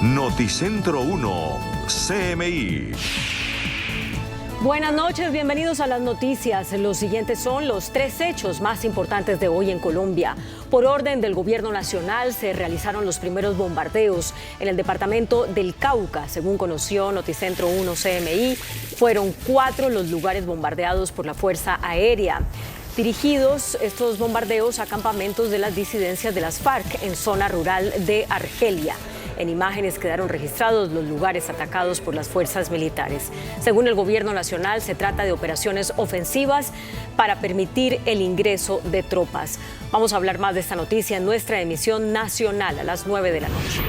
Noticentro 1, CMI. Buenas noches, bienvenidos a las noticias. Los siguientes son los 3 hechos más importantes de hoy en Colombia. Por orden del gobierno nacional se realizaron los primeros bombardeos en el departamento del Cauca. Según conoció Noticentro 1 CMI, fueron 4 los lugares bombardeados por la Fuerza Aérea. Dirigidos estos bombardeos a campamentos de las disidencias de las FARC en zona rural de Argelia. En imágenes quedaron registrados los lugares atacados por las fuerzas militares. Según el gobierno nacional, se trata de operaciones ofensivas para permitir el ingreso de tropas. Vamos a hablar más de esta noticia en nuestra emisión nacional a las 9 de la noche.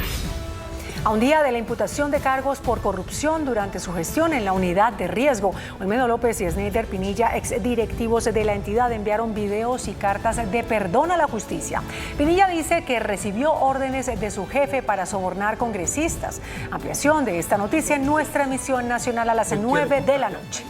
A un día de la imputación de cargos por corrupción durante su gestión en la unidad de riesgo, Olmedo López y Snyder Pinilla, exdirectivos de la entidad, enviaron videos y cartas de perdón a la justicia. Pinilla dice que recibió órdenes de su jefe para sobornar congresistas. Ampliación de esta noticia en nuestra emisión nacional a las 9 de la noche.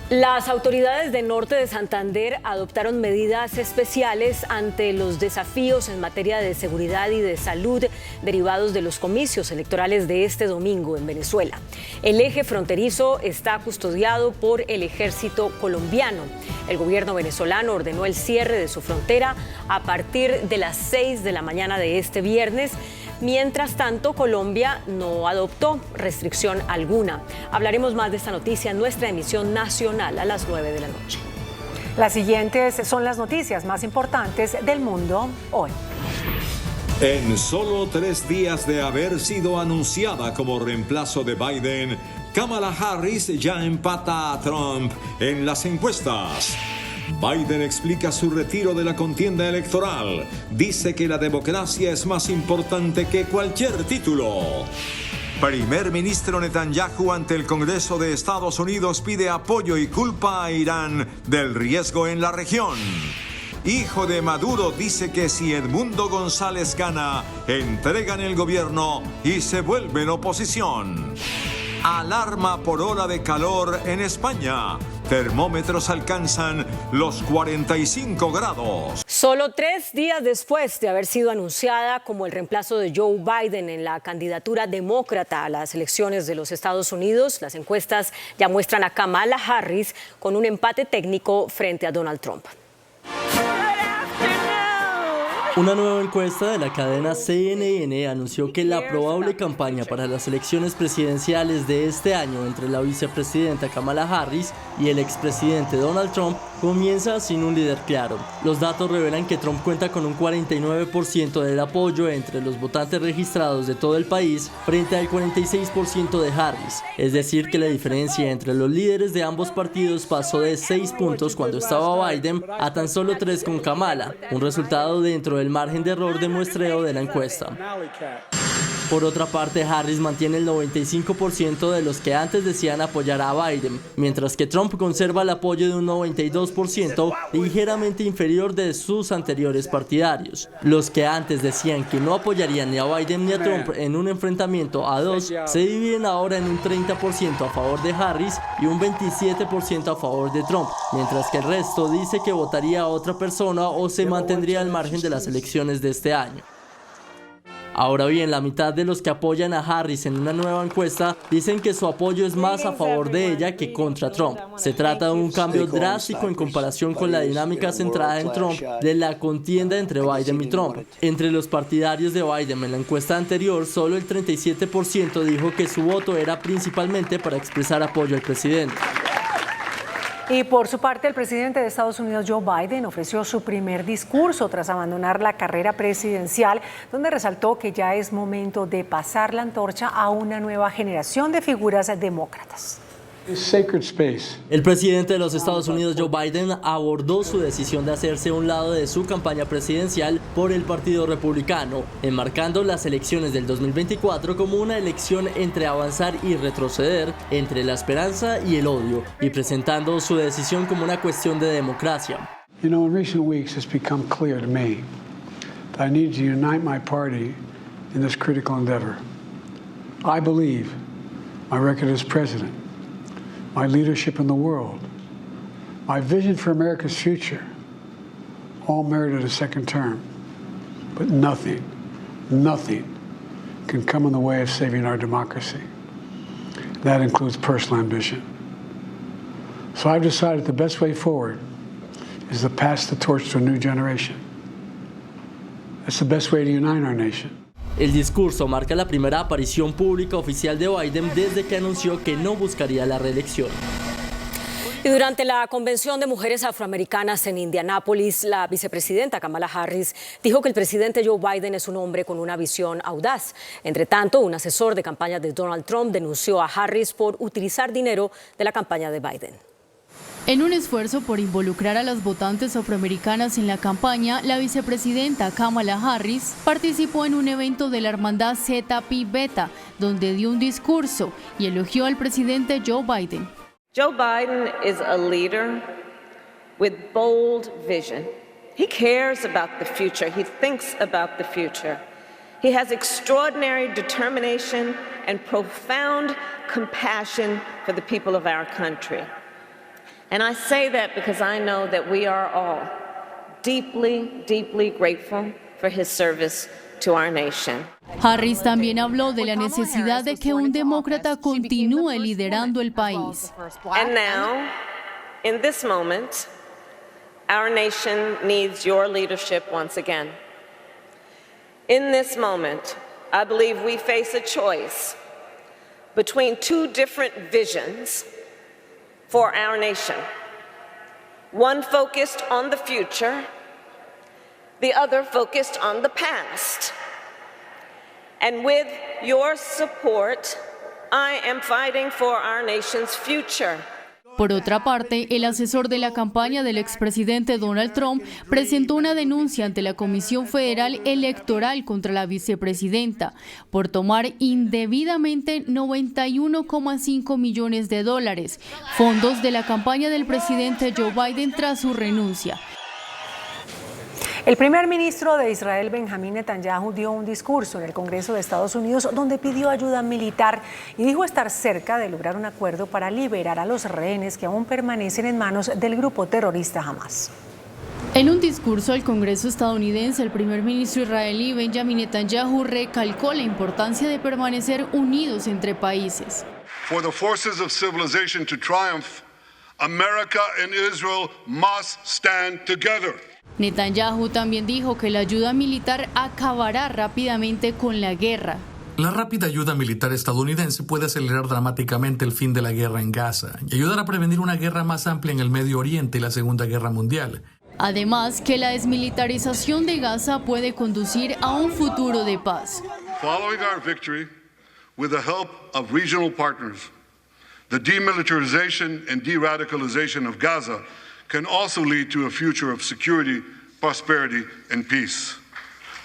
Las autoridades de Norte de Santander adoptaron medidas especiales ante los desafíos en materia de seguridad y de salud derivados de los comicios electorales de este domingo en Venezuela. El eje fronterizo está custodiado por el ejército colombiano. El gobierno venezolano ordenó el cierre de su frontera a partir de las 6 de la mañana de este viernes. Mientras tanto, Colombia no adoptó restricción alguna. Hablaremos más de esta noticia en nuestra emisión nacional a las 9 de la noche. Las siguientes son las noticias más importantes del mundo hoy. En solo 3 días de haber sido anunciada como reemplazo de Biden, Kamala Harris ya empata a Trump en las encuestas. Biden explica su retiro de la contienda electoral. Dice que la democracia es más importante que cualquier título. Primer ministro Netanyahu ante el Congreso de Estados Unidos pide apoyo y culpa a Irán del riesgo en la región. Hijo de Maduro dice que si Edmundo González gana, entregan el gobierno y se vuelven oposición. Alarma por ola de calor en España. Termómetros alcanzan los 45 grados. Solo 3 días después de haber sido anunciada como el reemplazo de Joe Biden en la candidatura demócrata a las elecciones de los Estados Unidos, las encuestas ya muestran a Kamala Harris con un empate técnico frente a Donald Trump. Una nueva encuesta de la cadena CNN anunció que la probable campaña para las elecciones presidenciales de este año entre la vicepresidenta Kamala Harris y el expresidente Donald Trump comienza sin un líder claro. Los datos revelan que Trump cuenta con un 49% del apoyo entre los votantes registrados de todo el país frente al 46% de Harris. Es decir, que la diferencia entre los líderes de ambos partidos pasó de 6 puntos cuando estaba Biden a tan solo 3 con Kamala, un resultado dentro del margen de error de muestreo de la encuesta. Por otra parte, Harris mantiene el 95% de los que antes decían apoyar a Biden, mientras que Trump conserva el apoyo de un 92%, ligeramente inferior de sus anteriores partidarios. Los que antes decían que no apoyarían ni a Biden ni a Trump en un enfrentamiento a 2, se dividen ahora en un 30% a favor de Harris y un 27% a favor de Trump, mientras que el resto dice que votaría a otra persona o se mantendría al margen de las elecciones de este año. Ahora bien, la mitad de los que apoyan a Harris en una nueva encuesta dicen que su apoyo es más a favor de ella que contra Trump. Se trata de un cambio drástico en comparación con la dinámica centrada en Trump de la contienda entre Biden y Trump. Entre los partidarios de Biden en la encuesta anterior, solo el 37% dijo que su voto era principalmente para expresar apoyo al presidente. Y por su parte, el presidente de Estados Unidos, Joe Biden, ofreció su primer discurso tras abandonar la carrera presidencial, donde resaltó que ya es momento de pasar la antorcha a una nueva generación de figuras demócratas. El presidente de los Estados Unidos, Joe Biden, abordó su decisión de hacerse a un lado de su campaña presidencial por el Partido Republicano, enmarcando las elecciones del 2024 como una elección entre avanzar y retroceder, entre la esperanza y el odio, y presentando su decisión como una cuestión de democracia. In recent weeks it's become clear to me that I need to unite my party in this critical endeavor. I believe my record as president, my leadership in the world, my vision for America's future, all merited a second term. But nothing can come in the way of saving our democracy. That includes personal ambition. So I've decided the best way forward is to pass the torch to a new generation. That's the best way to unite our nation. El discurso marca la primera aparición pública oficial de Biden desde que anunció que no buscaría la reelección. Y durante la convención de mujeres afroamericanas en Indianápolis, la vicepresidenta Kamala Harris dijo que el presidente Joe Biden es un hombre con una visión audaz. Entre tanto, un asesor de campaña de Donald Trump denunció a Harris por utilizar dinero de la campaña de Biden. En un esfuerzo por involucrar a las votantes afroamericanas en la campaña, la vicepresidenta Kamala Harris participó en un evento de la hermandad Zeta Pi Beta, donde dio un discurso y elogió al presidente Joe Biden. Joe Biden is a leader with bold vision. He cares about the future. He thinks about the future. He has extraordinary determination and profound compassion for the people of our country. And I say that because I know that we are all deeply, deeply grateful for his service to our nation. Harris también habló de la necesidad de que un demócrata continúe liderando el país. And now, in this moment, our nation needs your leadership once again. In this moment, I believe we face a choice between two different visions for our nation. One focused on the future, the other focused on the past. And with your support, I am fighting for our nation's future. Por otra parte, el asesor de la campaña del expresidente Donald Trump presentó una denuncia ante la Comisión Federal Electoral contra la vicepresidenta por tomar indebidamente $91,5 millones, fondos de la campaña del presidente Joe Biden tras su renuncia. El primer ministro de Israel, Benjamín Netanyahu, dio un discurso en el Congreso de Estados Unidos donde pidió ayuda militar y dijo estar cerca de lograr un acuerdo para liberar a los rehenes que aún permanecen en manos del grupo terrorista Hamas. En un discurso al Congreso estadounidense, el primer ministro israelí Benjamín Netanyahu recalcó la importancia de permanecer unidos entre países. For the forces of civilization to triumph, America and Israel must stand together. Netanyahu también dijo que la ayuda militar acabará rápidamente con la guerra. La rápida ayuda militar estadounidense puede acelerar dramáticamente el fin de la guerra en Gaza y ayudar a prevenir una guerra más amplia en el Medio Oriente y la Segunda Guerra Mundial. Además, que la desmilitarización de Gaza puede conducir a un futuro de paz. Following our victory, with the help of regional partners, the demilitarization and de-radicalization of Gaza can also lead to a future of security, prosperity, and peace.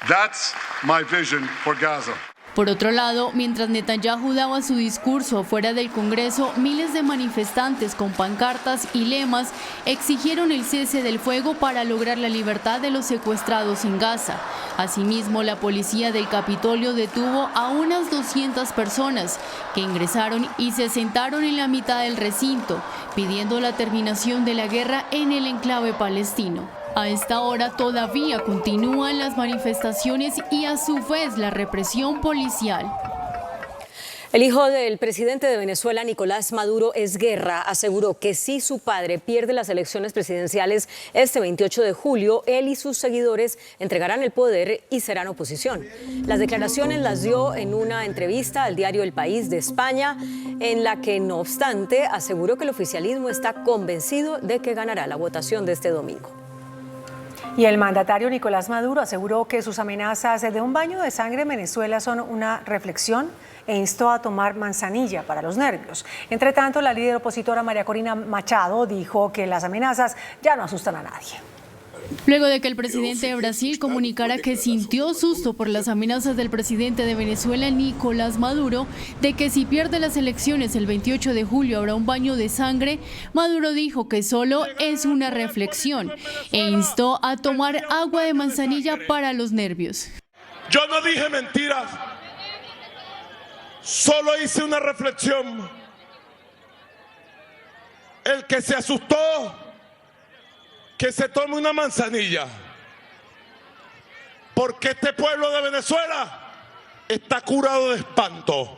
That's my vision for Gaza. Por otro lado, mientras Netanyahu daba su discurso fuera del Congreso, miles de manifestantes con pancartas y lemas exigieron el cese del fuego para lograr la libertad de los secuestrados en Gaza. Asimismo, la policía del Capitolio detuvo a unas 200 personas que ingresaron y se sentaron en la mitad del recinto, pidiendo la terminación de la guerra en el enclave palestino. A esta hora todavía continúan las manifestaciones y a su vez la represión policial. El hijo del presidente de Venezuela, Nicolás Maduro Esguerra, aseguró que si su padre pierde las elecciones presidenciales este 28 de julio, él y sus seguidores entregarán el poder y serán oposición. Las declaraciones las dio en una entrevista al diario El País de España, en la que, no obstante, aseguró que el oficialismo está convencido de que ganará la votación de este domingo. Y el mandatario Nicolás Maduro aseguró que sus amenazas de un baño de sangre en Venezuela son una reflexión e instó a tomar manzanilla para los nervios. Entre tanto, la líder opositora María Corina Machado dijo que las amenazas ya no asustan a nadie. Luego de que el presidente de Brasil comunicara que sintió susto por las amenazas del presidente de Venezuela, Nicolás Maduro, de que si pierde las elecciones el 28 de julio habrá un baño de sangre, Maduro dijo que solo es una reflexión e instó a tomar agua de manzanilla para los nervios. Yo no dije mentiras, solo hice una reflexión. El que se asustó, que se tome una manzanilla, porque este pueblo de Venezuela está curado de espanto.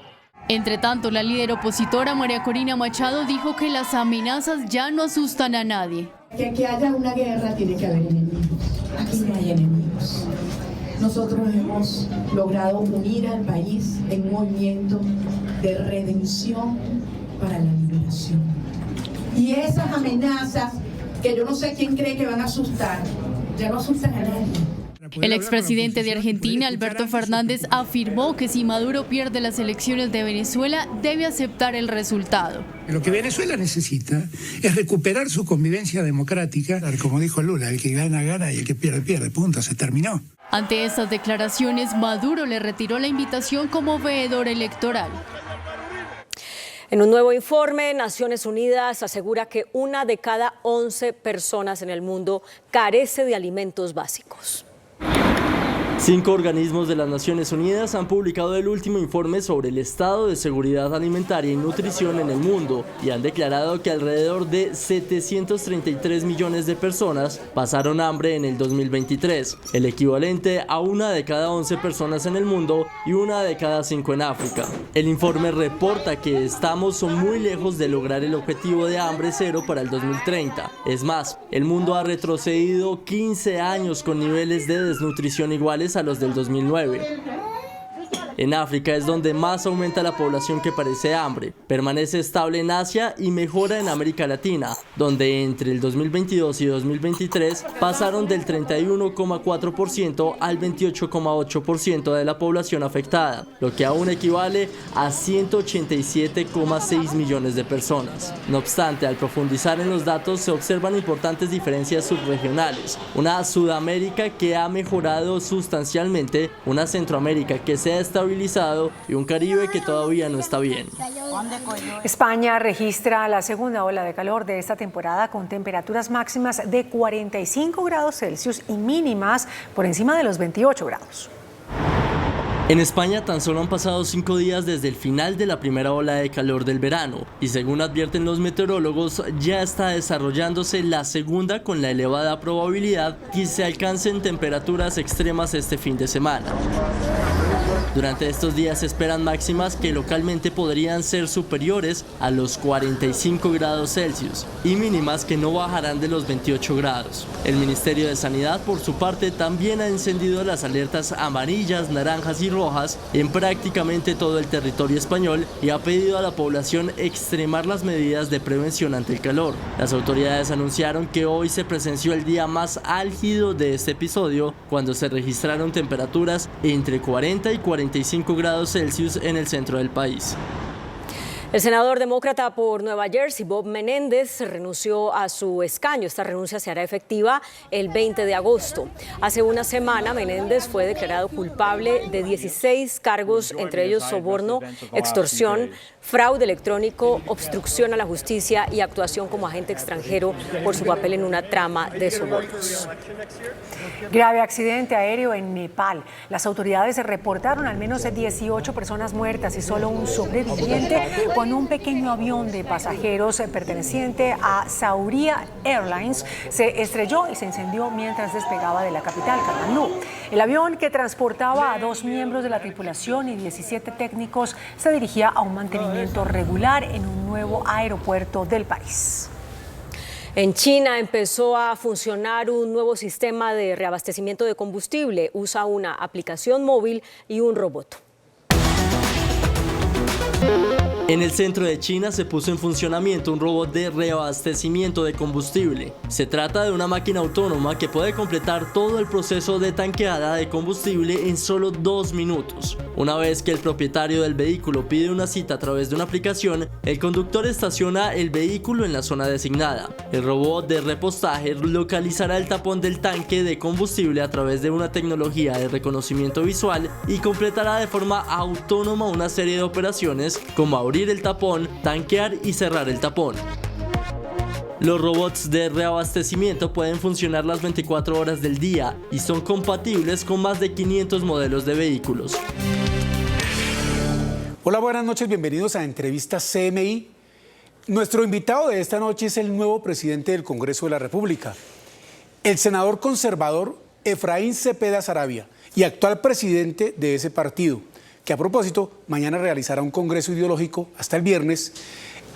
Entre tanto, la líder opositora María Corina Machado dijo que las amenazas ya no asustan a nadie. Que haya una guerra tiene que haber enemigos. Aquí no hay enemigos. Nosotros hemos logrado unir al país en un movimiento de redención para la liberación. Y esas amenazas, que yo no sé quién cree que van a asustar, ya no asustan a nadie. El expresidente de Argentina, Alberto Fernández, afirmó que si Maduro pierde las elecciones de Venezuela, debe aceptar el resultado. Lo que Venezuela necesita es recuperar su convivencia democrática. Como dijo Lula, el que gana, gana y el que pierde, pierde. Punto, se terminó. Ante estas declaraciones, Maduro le retiró la invitación como veedor electoral. En un nuevo informe, Naciones Unidas asegura que 1 de cada 11 personas en el mundo carece de alimentos básicos. 5 organismos de las Naciones Unidas han publicado el último informe sobre el estado de seguridad alimentaria y nutrición en el mundo y han declarado que alrededor de 733 millones de personas pasaron hambre en el 2023, el equivalente a 1 de cada 11 personas en el mundo y 1 de cada 5 en África. El informe reporta que estamos muy lejos de lograr el objetivo de hambre cero para el 2030. Es más, el mundo ha retrocedido 15 años con niveles de desnutrición iguales a los del 2009. En África es donde más aumenta la población que padece hambre, permanece estable en Asia y mejora en América Latina, donde entre el 2022 y 2023 pasaron del 31,4% al 28,8% de la población afectada, lo que aún equivale a 187,6 millones de personas. No obstante, al profundizar en los datos se observan importantes diferencias subregionales, una Sudamérica que ha mejorado sustancialmente, una Centroamérica que se ha estabilizado y un Caribe que todavía no está bien. España registra la segunda ola de calor de esta temporada con temperaturas máximas de 45 grados Celsius y mínimas por encima de los 28 grados. En España tan solo han pasado 5 días desde el final de la primera ola de calor del verano y según advierten los meteorólogos ya está desarrollándose la segunda con la elevada probabilidad que se alcancen temperaturas extremas este fin de semana. Durante estos días se esperan máximas que localmente podrían ser superiores a los 45 grados Celsius y mínimas que no bajarán de los 28 grados. El Ministerio de Sanidad, por su parte, también ha encendido las alertas amarillas, naranjas y rojas en prácticamente todo el territorio español y ha pedido a la población extremar las medidas de prevención ante el calor. Las autoridades anunciaron que hoy se presenció el día más álgido de este episodio, cuando se registraron temperaturas entre 40 y 45 grados Celsius en el centro del país. El senador demócrata por Nueva Jersey, Bob Menéndez, renunció a su escaño. Esta renuncia se hará efectiva el 20 de agosto. Hace una semana, Menéndez fue declarado culpable de 16 cargos, entre ellos soborno, extorsión, fraude electrónico, obstrucción a la justicia y actuación como agente extranjero por su papel en una trama de sobornos. Grave accidente aéreo en Nepal. Las autoridades reportaron al menos 18 personas muertas y solo un sobreviviente cuando un pequeño avión de pasajeros perteneciente a Sauria Airlines se estrelló y se incendió mientras despegaba de la capital, Katmandú. El avión, que transportaba a 2 miembros de la tripulación y 17 técnicos, se dirigía a un mantenimiento regular en un nuevo aeropuerto del país. En China empezó a funcionar un nuevo sistema de reabastecimiento de combustible. Usa una aplicación móvil y un robot. En el centro de China se puso en funcionamiento un robot de reabastecimiento de combustible. Se trata de una máquina autónoma que puede completar todo el proceso de tanqueada de combustible en solo 2 minutos. Una vez que el propietario del vehículo pide una cita a través de una aplicación, el conductor estaciona el vehículo en la zona designada. El robot de repostaje localizará el tapón del tanque de combustible a través de una tecnología de reconocimiento visual y completará de forma autónoma una serie de operaciones como abrir el tapón, tanquear y cerrar el tapón. Los robots de reabastecimiento pueden funcionar las 24 horas del día y son compatibles con más de 500 modelos de vehículos. Hola, buenas noches, bienvenidos a Entrevista CMI. Nuestro invitado de esta noche es el nuevo presidente del Congreso de la República, el senador conservador Efraín Cepeda Saravia y actual presidente de ese partido, que a propósito, mañana realizará un congreso ideológico hasta el viernes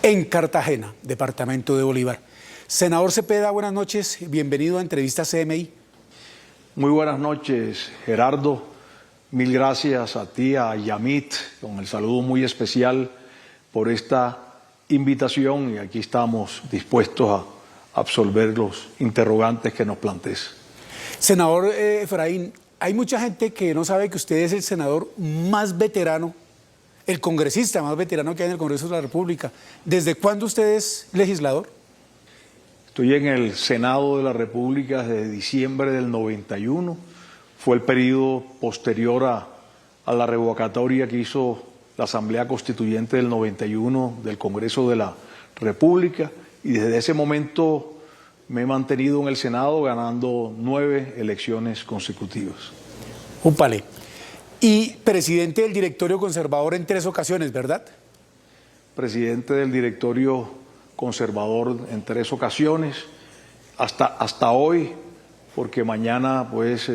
en Cartagena, departamento de Bolívar. Senador Cepeda, buenas noches, bienvenido a Entrevista CMI. Muy buenas noches, Gerardo. Mil gracias a ti, a Yamit, con el saludo muy especial por esta invitación, y aquí estamos dispuestos a absolver los interrogantes que nos plantees. Senador Efraín, hay mucha gente que no sabe que usted es el senador más veterano, el congresista más veterano que hay en el Congreso de la República. ¿Desde cuándo usted es legislador? Estoy en el Senado de la República desde diciembre del 91. Fue el periodo posterior a la revocatoria que hizo la Asamblea Constituyente del 91 del Congreso de la República, y desde ese momento me he mantenido en el Senado ganando 9 elecciones consecutivas. Úpale. Y presidente del directorio conservador en 3 ocasiones, ¿verdad? Presidente del directorio conservador en 3 ocasiones, hasta hoy, porque mañana pues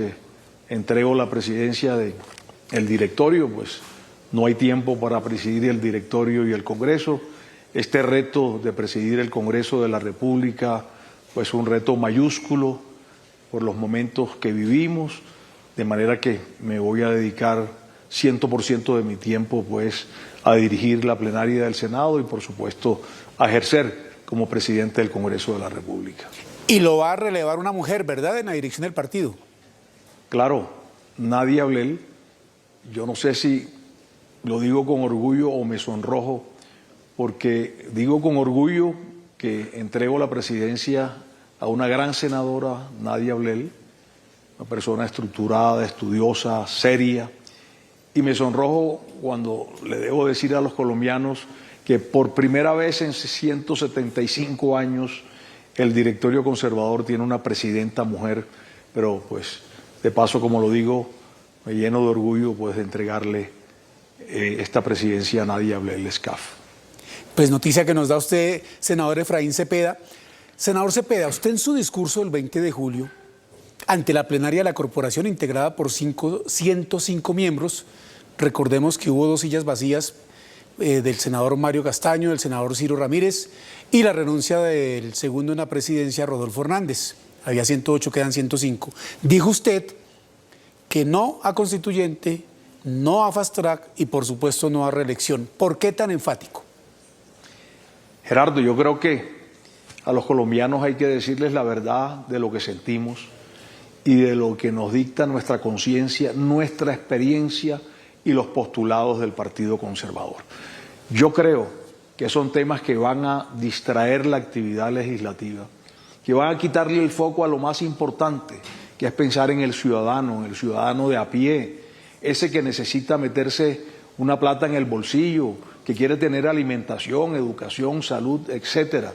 entrego la presidencia del directorio, pues no hay tiempo para presidir el directorio y el Congreso. Este reto de presidir el Congreso de la República pues un reto mayúsculo por los momentos que vivimos, de manera que me voy a dedicar 100% de mi tiempo pues a dirigir la plenaria del Senado y por supuesto a ejercer como presidente del Congreso de la República. Y lo va a relevar una mujer, ¿verdad?, en la dirección del partido. Claro, Nadia Ablel. Yo no sé si lo digo con orgullo o me sonrojo, porque digo con orgullo que entrego la presidencia a una gran senadora, Nadia Ablel, una persona estructurada, estudiosa, seria, y me sonrojo cuando le debo decir a los colombianos que por primera vez en 175 años el directorio conservador tiene una presidenta mujer, pero pues de paso, como lo digo, me lleno de orgullo pues de entregarle esta presidencia a Nadia Ablel Escaf. Pues noticia que nos da usted, senador Efraín Cepeda. Senador Cepeda, usted en su discurso del 20 de julio, ante la plenaria de la corporación integrada por 105 miembros, recordemos que hubo 2 sillas vacías del senador Mario Castaño, del senador Ciro Ramírez y la renuncia del segundo en la presidencia, Rodolfo Hernández. Había 108, quedan 105. Dijo usted que no a constituyente, no a fast track y por supuesto no a reelección. ¿Por qué tan enfático? Gerardo, yo creo que a los colombianos hay que decirles la verdad de lo que sentimos y de lo que nos dicta nuestra conciencia, nuestra experiencia y los postulados del Partido Conservador. Yo creo que son temas que van a distraer la actividad legislativa, que van a quitarle el foco a lo más importante, que es pensar en el ciudadano de a pie, ese que necesita meterse una plata en el bolsillo, que quiere tener alimentación, educación, salud, etcétera.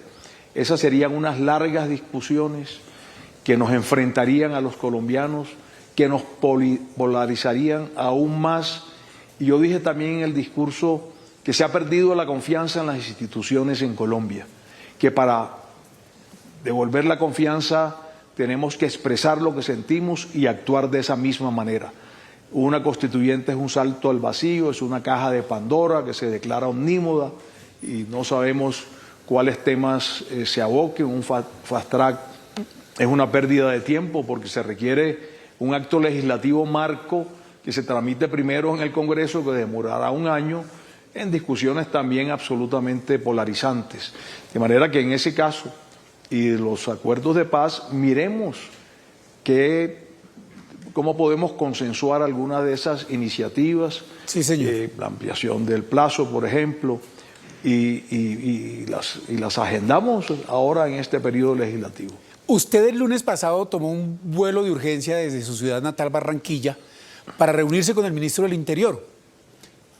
Esas serían unas largas discusiones que nos enfrentarían a los colombianos, que nos polarizarían aún más. Y yo dije también en el discurso que se ha perdido la confianza en las instituciones en Colombia, que para devolver la confianza tenemos que expresar lo que sentimos y actuar de esa misma manera. Una constituyente es un salto al vacío, es una caja de Pandora que se declara omnímoda y no sabemos cuáles temas se aboquen. Un fast track es una pérdida de tiempo porque se requiere un acto legislativo marco que se tramite primero en el Congreso, que demorará 1 año, en discusiones también absolutamente polarizantes. De manera que en ese caso y los acuerdos de paz miremos cómo podemos consensuar algunas de esas iniciativas, sí, señor. La ampliación del plazo, por ejemplo, y las agendamos ahora en este periodo legislativo. Usted el lunes pasado tomó un vuelo de urgencia desde su ciudad natal, Barranquilla, para reunirse con el ministro del Interior.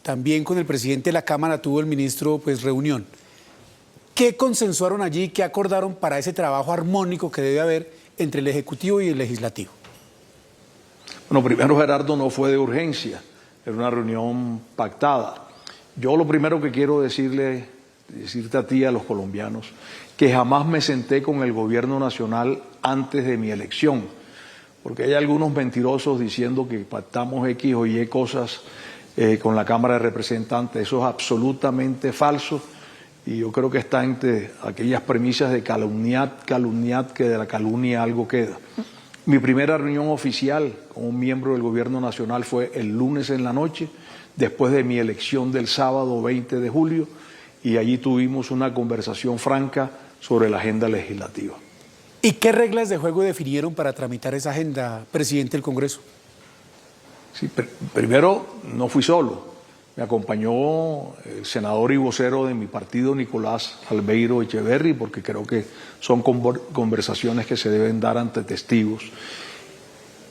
También con el presidente de la Cámara tuvo el ministro reunión. ¿Qué consensuaron allí, qué acordaron para ese trabajo armónico que debe haber entre el Ejecutivo y el Legislativo? Bueno, primero, Gerardo, no fue de urgencia, era una reunión pactada. Yo lo primero que quiero decirte a ti y a los colombianos, que jamás me senté con el gobierno nacional antes de mi elección, porque hay algunos mentirosos diciendo que pactamos X o Y cosas. con la Cámara de Representantes. Eso es absolutamente falso y yo creo que está entre aquellas premisas de calumniar, que de la calumnia algo queda. Mi primera reunión oficial como un miembro del Gobierno Nacional fue el lunes en la noche, después de mi elección del sábado 20 de julio, y allí tuvimos una conversación franca sobre la agenda legislativa. ¿Y qué reglas de juego definieron para tramitar esa agenda, presidente del Congreso? Sí, primero, no fui solo. Me acompañó el senador y vocero de mi partido, Nicolás Albeiro Echeverri, porque creo que son conversaciones que se deben dar ante testigos.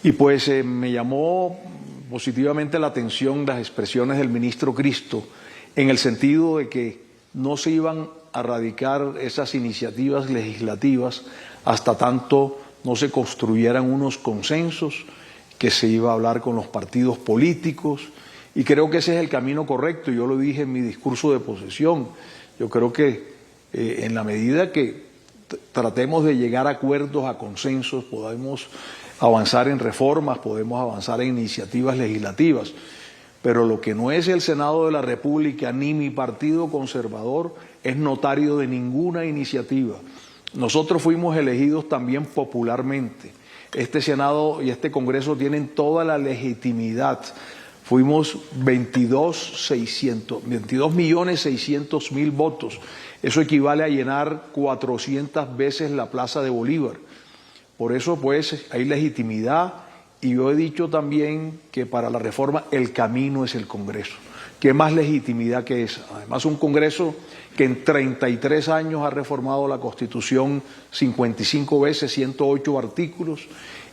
Y pues me llamó positivamente la atención las expresiones del ministro Cristo, en el sentido de que no se iban a radicar esas iniciativas legislativas hasta tanto no se construyeran unos consensos, que se iba a hablar con los partidos políticos, y creo que ese es el camino correcto. Yo lo dije en mi discurso de posesión. Yo creo que en la medida que tratemos de llegar a acuerdos, a consensos, podemos avanzar en reformas, podemos avanzar en iniciativas legislativas. Pero lo que no es el Senado de la República ni mi partido conservador es notario de ninguna iniciativa. Nosotros fuimos elegidos también popularmente. Este Senado y este Congreso tienen toda la legitimidad. Fuimos 22.600.000 votos. Eso equivale a llenar 400 veces la Plaza de Bolívar. Por eso, pues, hay legitimidad, y yo he dicho también que para la reforma el camino es el Congreso. ¿Qué más legitimidad que esa? Además, un Congreso que en 33 años ha reformado la Constitución 55 veces, 108 artículos,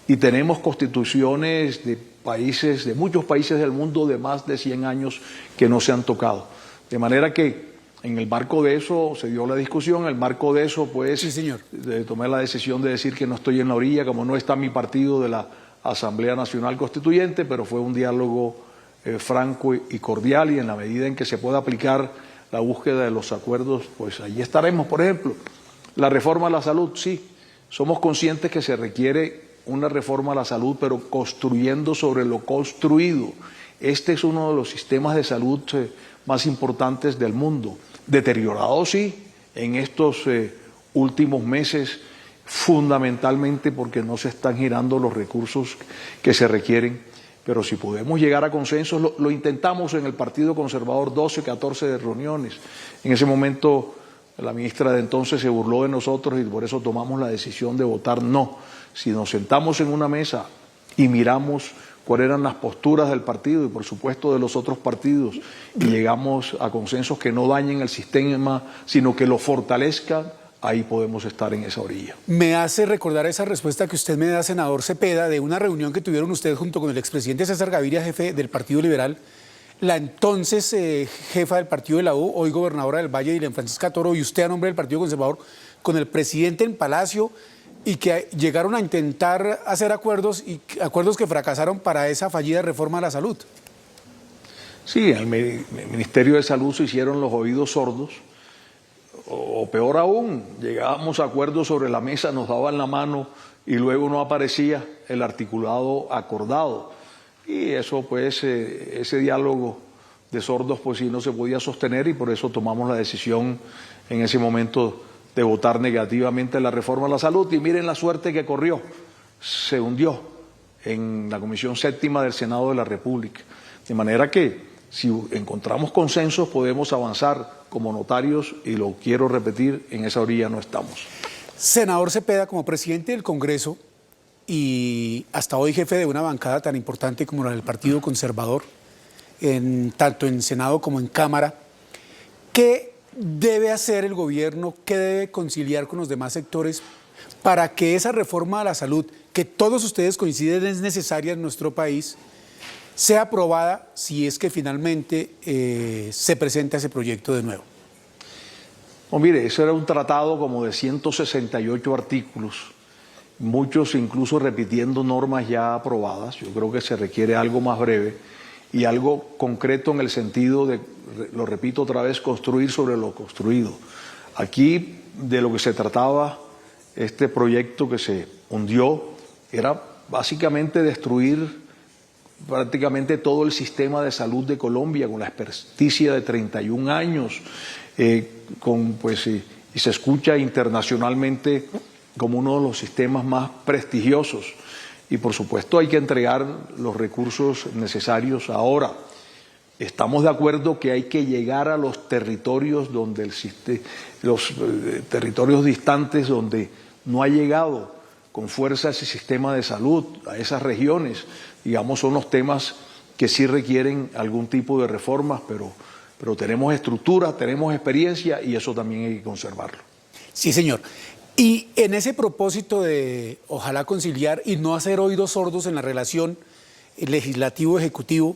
y tenemos constituciones de países, de muchos países del mundo de más de 100 años que no se han tocado. De manera que en el marco de eso se dio la discusión, en el marco de eso pues sí, señor, tomé la decisión de decir que no estoy en la orilla, como no está mi partido de la Asamblea Nacional Constituyente, pero fue un diálogo franco y cordial, y en la medida en que se pueda aplicar la búsqueda de los acuerdos, pues allí estaremos. Por ejemplo, la reforma a la salud, sí, somos conscientes que se requiere una reforma a la salud, pero construyendo sobre lo construido. Este es uno de los sistemas de salud más importantes del mundo, deteriorado sí en estos últimos meses, fundamentalmente porque no se están girando los recursos que se requieren, pero si podemos llegar a consensos, lo intentamos en el Partido Conservador, 12, 14 reuniones. En ese momento la ministra de entonces se burló de nosotros y por eso tomamos la decisión de votar no. Si nos sentamos en una mesa y miramos cuáles eran las posturas del partido y por supuesto de los otros partidos y llegamos a consensos que no dañen el sistema, sino que lo fortalezcan, ahí podemos estar en esa orilla. Me hace recordar esa respuesta que usted me da, senador Cepeda, de una reunión que tuvieron ustedes junto con el expresidente César Gaviria, jefe del Partido Liberal, la entonces jefa del Partido de la U, hoy gobernadora del Valle, Dilén Francisca Toro, y usted a nombre del Partido Conservador, con el presidente en Palacio, y que llegaron a intentar hacer acuerdos, y acuerdos que fracasaron para esa fallida reforma a la salud. Sí, en el Ministerio de Salud se hicieron los oídos sordos, o peor aún, llegábamos a acuerdos sobre la mesa, nos daban la mano y luego no aparecía el articulado acordado. Y eso pues, ese diálogo de sordos pues sí no se podía sostener, y por eso tomamos la decisión en ese momento de votar negativamente la reforma a la salud. Y miren la suerte que corrió, se hundió en la Comisión Séptima del Senado de la República. De manera que si encontramos consensos podemos avanzar como notarios, y lo quiero repetir, en esa orilla no estamos. Senador Cepeda, como presidente del Congreso y hasta hoy jefe de una bancada tan importante como la del Partido Conservador, tanto en Senado como en Cámara, ¿qué debe hacer el gobierno, qué debe conciliar con los demás sectores para que esa reforma a la salud, que todos ustedes coinciden es necesaria en nuestro país, sea aprobada si es que finalmente se presenta ese proyecto de nuevo? No, mire, eso era un tratado como de 168 artículos, muchos incluso repitiendo normas ya aprobadas. Yo creo que se requiere algo más breve y algo concreto en el sentido de, lo repito otra vez, construir sobre lo construido. Aquí de lo que se trataba, este proyecto que se hundió, era básicamente destruir prácticamente todo el sistema de salud de Colombia, con la experticia de 31 años, y se escucha internacionalmente como uno de los sistemas más prestigiosos. Y por supuesto hay que entregar los recursos necesarios ahora. Estamos de acuerdo que hay que llegar a los territorios territorios distantes donde no ha llegado con fuerza ese sistema de salud, a esas regiones. Digamos, son los temas que sí requieren algún tipo de reformas, pero tenemos estructura, tenemos experiencia y eso también hay que conservarlo. Sí, señor. Y en ese propósito de ojalá conciliar y no hacer oídos sordos en la relación legislativo-ejecutivo,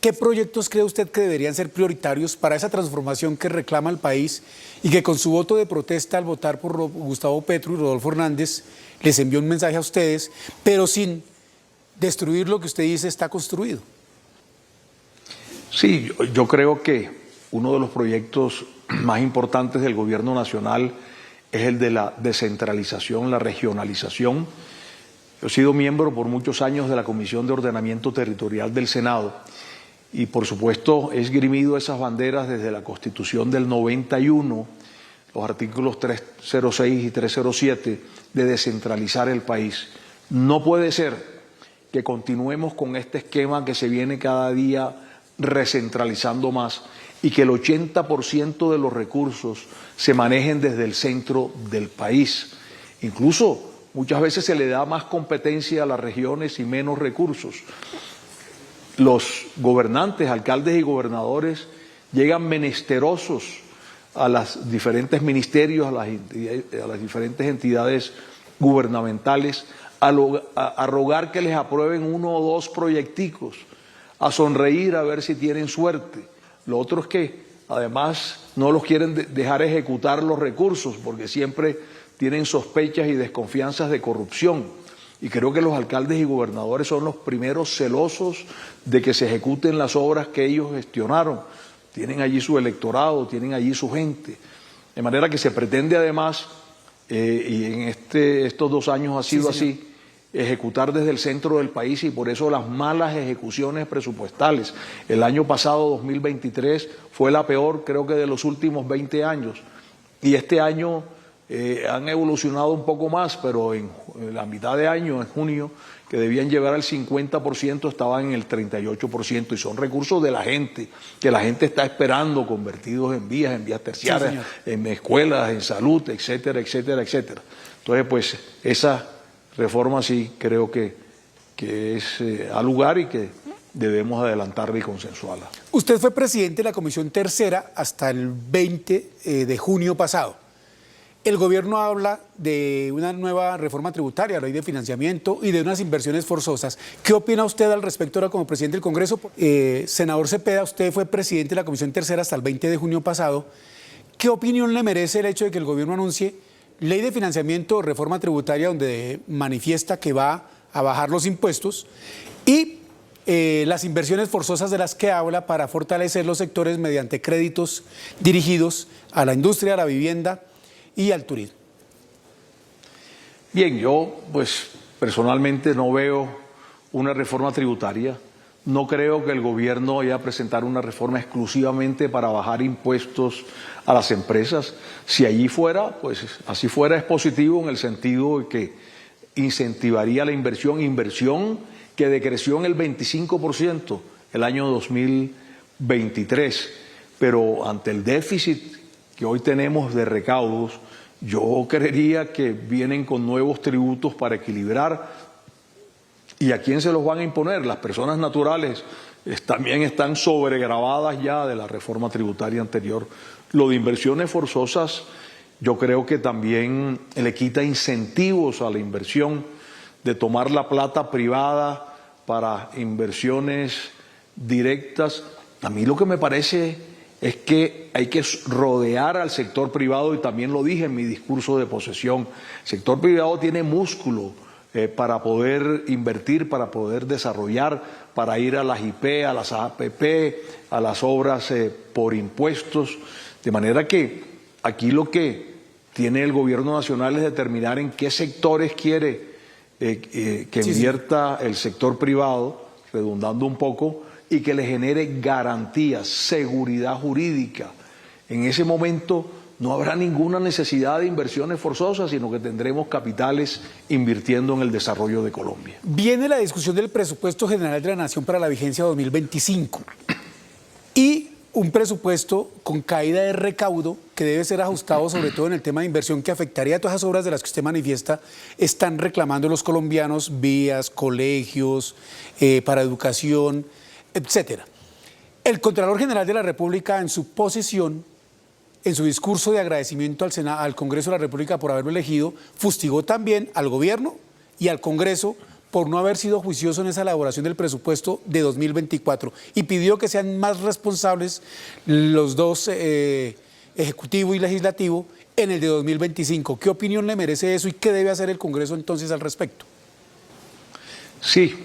¿qué proyectos cree usted que deberían ser prioritarios para esa transformación que reclama el país y que con su voto de protesta al votar por Gustavo Petro y Rodolfo Hernández les envió un mensaje a ustedes, pero sin destruir lo que usted dice está construido? Sí, yo creo que uno de los proyectos más importantes del gobierno nacional es el de la descentralización, la regionalización. Yo he sido miembro por muchos años de la Comisión de Ordenamiento Territorial del Senado y por supuesto he esgrimido esas banderas desde la Constitución del 91, los artículos 306 y 307, de descentralizar el país. No puede ser que continuemos con este esquema que se viene cada día recentralizando más y que el 80% de los recursos se manejen desde el centro del país. Incluso muchas veces se le da más competencia a las regiones y menos recursos. Los gobernantes, alcaldes y gobernadores llegan menesterosos a los diferentes ministerios, a las diferentes entidades gubernamentales, a rogar que les aprueben 1 o 2 proyecticos, a sonreír a ver si tienen suerte. Lo otro es que además no los quieren dejar ejecutar los recursos porque siempre tienen sospechas y desconfianzas de corrupción. Y creo que los alcaldes y gobernadores son los primeros celosos de que se ejecuten las obras que ellos gestionaron. Tienen allí su electorado, tienen allí su gente. De manera que se pretende además, y en estos 2 años ha sido así, ejecutar desde el centro del país y por eso las malas ejecuciones presupuestales. El año pasado, 2023, fue la peor creo que de los últimos 20 años y este año han evolucionado un poco más, pero en la mitad de año, en junio, que debían llegar al 50%, estaban en el 38% y son recursos de la gente, que la gente está esperando convertidos en vías terciarias, en escuelas, en salud, etcétera, etcétera, etcétera. Entonces, pues, esa reforma sí creo que es al lugar y que debemos adelantarla y consensuarla. Usted fue presidente de la Comisión Tercera hasta el 20 de junio pasado. El gobierno habla de una nueva reforma tributaria, ley de financiamiento y de unas inversiones forzosas. ¿Qué opina usted al respecto ahora como presidente del Congreso? Senador Cepeda, usted fue presidente de la Comisión Tercera hasta el 20 de junio pasado. ¿Qué opinión le merece el hecho de que el gobierno anuncie ley de financiamiento o reforma tributaria donde manifiesta que va a bajar los impuestos y las inversiones forzosas de las que habla para fortalecer los sectores mediante créditos dirigidos a la industria, a la vivienda y al turismo? Bien, yo pues personalmente no veo una reforma tributaria. No creo que el gobierno vaya a presentar una reforma exclusivamente para bajar impuestos a las empresas. Si allí fuera, pues así fuera, es positivo en el sentido de que incentivaría la inversión que decreció en el 25% el año 2023. Pero ante el déficit que hoy tenemos de recaudos, yo creería que vienen con nuevos tributos para equilibrar. ¿Y a quién se los van a imponer? Las personas naturales también están sobregravadas ya de la reforma tributaria anterior. Lo de inversiones forzosas, yo creo que también le quita incentivos a la inversión, de tomar la plata privada para inversiones directas. A mí lo que me parece es que hay que rodear al sector privado, y también lo dije en mi discurso de posesión. El sector privado tiene músculo para poder invertir, para poder desarrollar, para ir a las IP, a las APP, a las obras por impuestos. De manera que aquí lo que tiene el gobierno nacional es determinar en qué sectores quiere que invierta el sector privado redundando un poco, y que le genere garantías, seguridad jurídica. En ese momento no habrá ninguna necesidad de inversiones forzosas, sino que tendremos capitales invirtiendo en el desarrollo de Colombia. Viene la discusión del presupuesto general de la Nación para la vigencia 2025 y un presupuesto con caída de recaudo que debe ser ajustado sobre todo en el tema de inversión que afectaría a todas esas obras de las que usted manifiesta están reclamando los colombianos, vías, colegios, para educación, etcétera. El Contralor General de la República en su posición, en su discurso de agradecimiento al Congreso de la República por haberlo elegido, fustigó también al gobierno y al Congreso por no haber sido juicioso en esa elaboración del presupuesto de 2024 y pidió que sean más responsables los dos, Ejecutivo y Legislativo, en el de 2025. ¿Qué opinión le merece eso y qué debe hacer el Congreso entonces al respecto? Sí,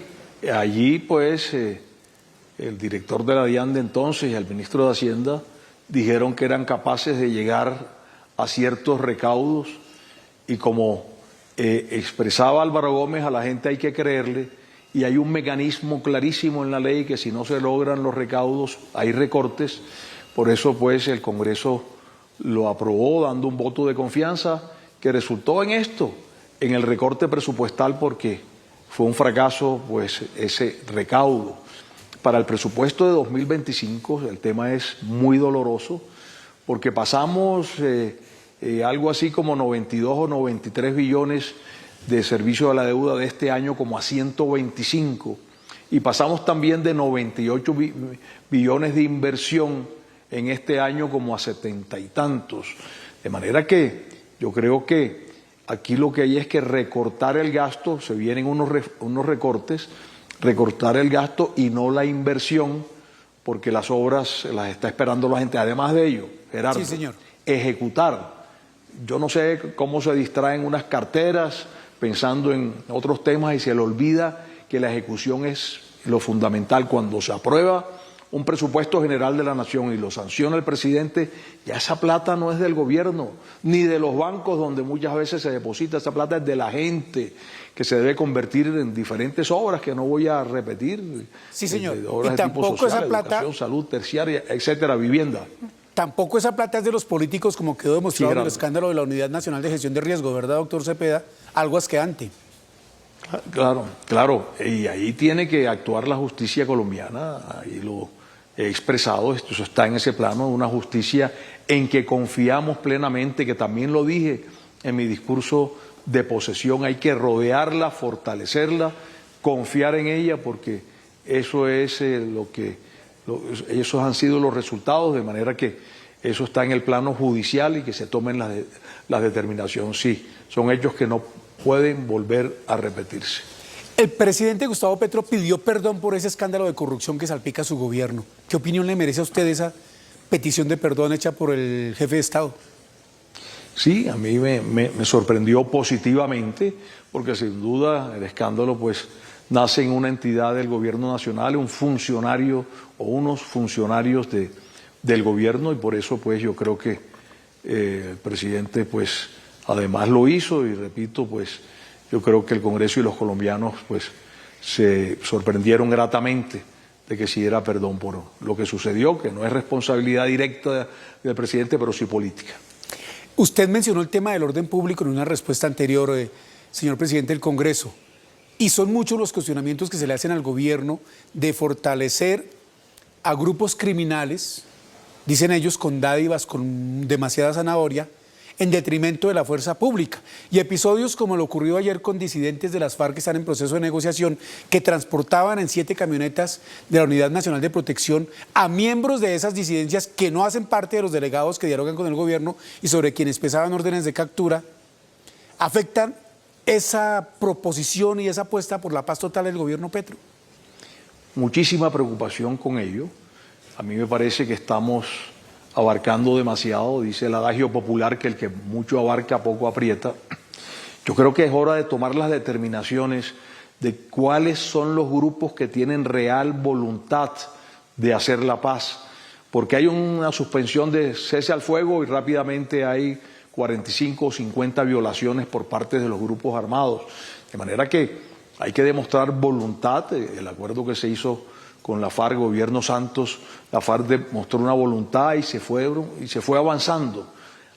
allí pues el director de la DIAN de entonces y el ministro de Hacienda dijeron que eran capaces de llegar a ciertos recaudos y como expresaba Álvaro Gómez, a la gente hay que creerle y hay un mecanismo clarísimo en la ley que si no se logran los recaudos hay recortes, por eso pues el Congreso lo aprobó dando un voto de confianza que resultó en esto, en el recorte presupuestal porque fue un fracaso pues ese recaudo. Para el presupuesto de 2025 el tema es muy doloroso porque pasamos algo así como 92 o 93 billones de servicio a la deuda de este año como a 125 y pasamos también de 98 billones de inversión en este año como a 70 y tantos. De manera que yo creo que aquí lo que hay es que recortar el gasto, se vienen unos recortes, recortar el gasto y no la inversión, porque las obras las está esperando la gente. Además de ello, Gerardo, sí, señor, ejecutar. Yo no sé cómo se distraen unas carteras pensando en otros temas y se le olvida que la ejecución es lo fundamental. Cuando se aprueba un presupuesto general de la Nación y lo sanciona el presidente, ya esa plata no es del gobierno, ni de los bancos donde muchas veces se deposita, esa plata es de la gente, que se debe convertir en diferentes obras que no voy a repetir. Sí, señor. Obras y de tipo tampoco social, esa plata, educación, salud, terciaria, etcétera, vivienda. Tampoco esa plata es de los políticos, como quedó demostrado en el escándalo de la Unidad Nacional de Gestión de Riesgo, ¿verdad, doctor Cepeda? Algo asqueante. Claro, claro. Y ahí tiene que actuar la justicia colombiana, ahí lo he expresado, eso está en ese plano, una justicia en que confiamos plenamente, que también lo dije en mi discurso de posesión, hay que rodearla, fortalecerla, confiar en ella, porque eso es esos han sido los resultados, de manera que eso está en el plano judicial y que se tomen las determinaciones. Sí, son hechos que no pueden volver a repetirse. El presidente Gustavo Petro pidió perdón por ese escándalo de corrupción que salpica a su gobierno. ¿Qué opinión le merece a usted esa petición de perdón hecha por el jefe de Estado? Sí, a mí me sorprendió positivamente, porque sin duda el escándalo pues nace en una entidad del gobierno nacional, un funcionario o unos funcionarios del gobierno, y por eso pues yo creo que el presidente pues además lo hizo, y repito pues yo creo que el Congreso y los colombianos pues se sorprendieron gratamente de que se diera perdón por lo que sucedió, que no es responsabilidad directa del presidente, pero sí política. Usted mencionó el tema del orden público en una respuesta anterior, señor presidente del Congreso, y son muchos los cuestionamientos que se le hacen al gobierno de fortalecer a grupos criminales, dicen ellos, con dádivas, con demasiada zanahoria, en detrimento de la fuerza pública. Y episodios como lo ocurrido ayer con disidentes de las FARC que están en proceso de negociación, que transportaban en 7 camionetas de la Unidad Nacional de Protección a miembros de esas disidencias que no hacen parte de los delegados que dialogan con el gobierno y sobre quienes pesaban órdenes de captura, afectan esa proposición y esa apuesta por la paz total del gobierno Petro. Muchísima preocupación con ello. A mí me parece que estamos abarcando demasiado, dice el adagio popular que el que mucho abarca poco aprieta. Yo creo que es hora de tomar las determinaciones de cuáles son los grupos que tienen real voluntad de hacer la paz, porque hay una suspensión de cese al fuego y rápidamente hay 45 o 50 violaciones por parte de los grupos armados, de manera que hay que demostrar voluntad. El acuerdo que se hizo con la FARC, gobierno Santos, la FARC demostró una voluntad y se fue avanzando.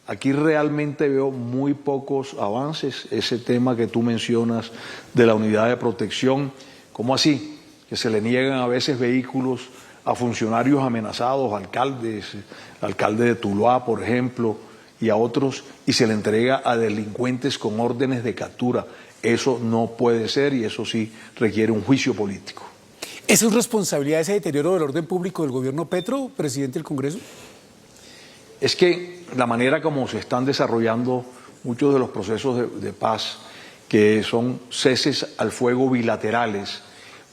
Aquí realmente veo muy pocos avances. Ese tema que tú mencionas de la unidad de protección, ¿cómo así? Que se le niegan a veces vehículos a funcionarios amenazados, alcaldes, alcalde de Tuluá, por ejemplo, y a otros, y se le entrega a delincuentes con órdenes de captura. Eso no puede ser y eso sí requiere un juicio político. ¿Esa es responsabilidad de ese deterioro del orden público del gobierno Petro, presidente del Congreso? Es que la manera como se están desarrollando muchos de los procesos de paz, que son ceses al fuego bilaterales,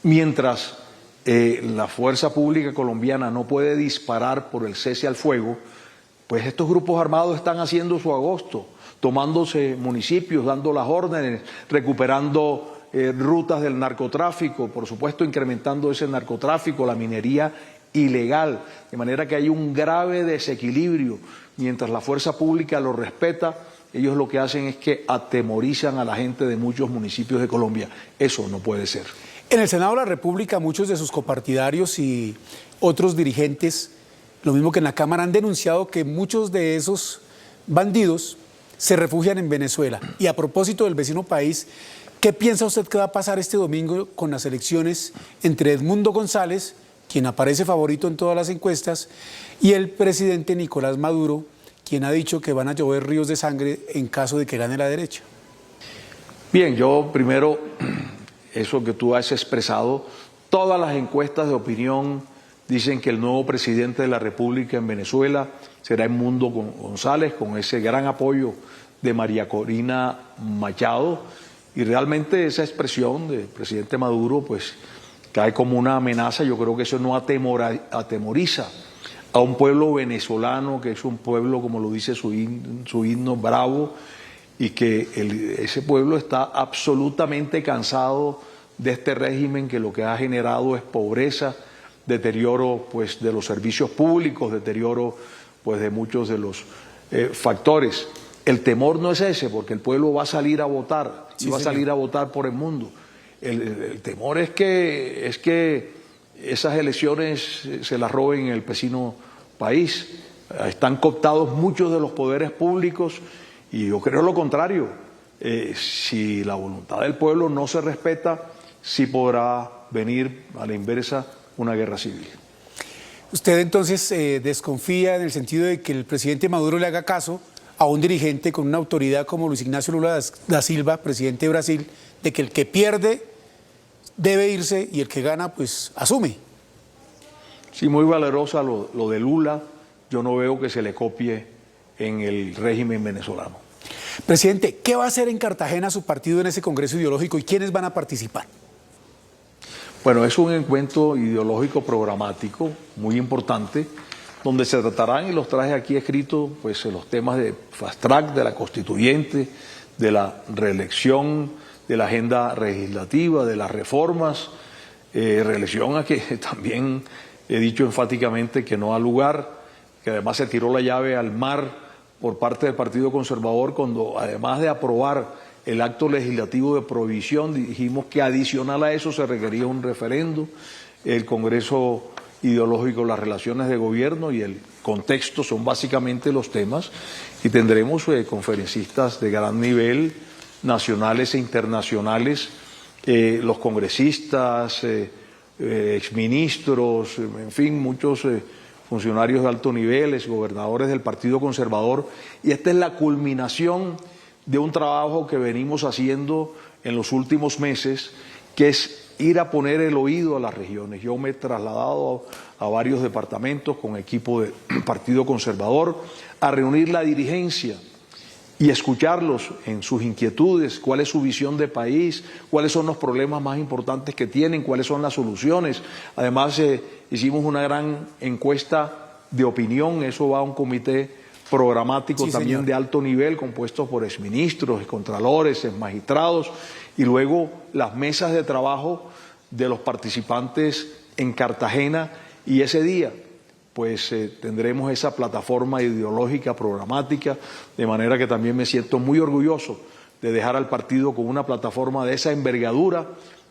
mientras la fuerza pública colombiana no puede disparar por el cese al fuego, pues estos grupos armados están haciendo su agosto, tomándose municipios, dando las órdenes, recuperando rutas del narcotráfico, por supuesto incrementando ese narcotráfico, la minería ilegal, de manera que hay un grave desequilibrio. Mientras la fuerza pública lo respeta, ellos lo que hacen es que atemorizan a la gente de muchos municipios de Colombia. Eso no puede ser. En el Senado de la República, muchos de sus copartidarios y otros dirigentes, lo mismo que en la Cámara, han denunciado que muchos de esos bandidos se refugian en Venezuela. Y a propósito del vecino país, ¿qué piensa usted que va a pasar este domingo con las elecciones entre Edmundo González, quien aparece favorito en todas las encuestas, y el presidente Nicolás Maduro, quien ha dicho que van a llover ríos de sangre en caso de que gane la derecha? Bien, yo primero, eso que tú has expresado, todas las encuestas de opinión dicen que el nuevo presidente de la República en Venezuela será Edmundo González, con ese gran apoyo de María Corina Machado, y realmente esa expresión del presidente Maduro pues cae como una amenaza. Yo creo que eso no atemoriza a un pueblo venezolano, que es un pueblo, como lo dice su himno, bravo, y que ese pueblo está absolutamente cansado de este régimen que lo que ha generado es pobreza, deterioro pues de los servicios públicos, deterioro pues de muchos de los factores. El temor no es ese, porque el pueblo va a salir a votar, y va a salir a votar por Edmundo. El temor es que esas elecciones se las roben en el vecino país. Están cooptados muchos de los poderes públicos y yo creo lo contrario. Si la voluntad del pueblo no se respeta, sí podrá venir a la inversa una guerra civil. ¿Usted entonces desconfía en el sentido de que el presidente Maduro le haga caso a un dirigente con una autoridad como Luis Ignacio Lula da Silva, presidente de Brasil, de que el que pierde debe irse y el que gana pues asume? Sí, muy valerosa lo de Lula. Yo no veo que se le copie en el régimen venezolano. Presidente, ¿qué va a hacer en Cartagena su partido en ese congreso ideológico y quiénes van a participar? Bueno, es un encuentro ideológico programático muy importante, donde se tratarán, y los traje aquí escritos, pues los temas de fast track, de la constituyente, de la reelección, de la agenda legislativa, de las reformas, reelección a que también he dicho enfáticamente que no ha lugar, que además se tiró la llave al mar por parte del Partido Conservador cuando, además de aprobar el acto legislativo de prohibición, dijimos que adicional a eso se requería un referendo. El Congreso ideológico, las relaciones de gobierno y el contexto son básicamente los temas, y tendremos conferencistas de gran nivel, nacionales e internacionales, los congresistas, exministros, en fin, muchos funcionarios de alto nivel, gobernadores del Partido Conservador, y esta es la culminación de un trabajo que venimos haciendo en los últimos meses, que es ir a poner el oído a las regiones. Yo me he trasladado a varios departamentos con equipo del Partido Conservador a reunir la dirigencia y escucharlos en sus inquietudes, cuál es su visión de país, cuáles son los problemas más importantes que tienen, cuáles son las soluciones. Además, hicimos una gran encuesta de opinión, eso va a un comité programático también de alto nivel, compuesto por exministros, excontralores, exmagistrados, y luego las mesas de trabajo de los participantes en Cartagena, y ese día pues tendremos esa plataforma ideológica programática, de manera que también me siento muy orgulloso de dejar al partido con una plataforma de esa envergadura,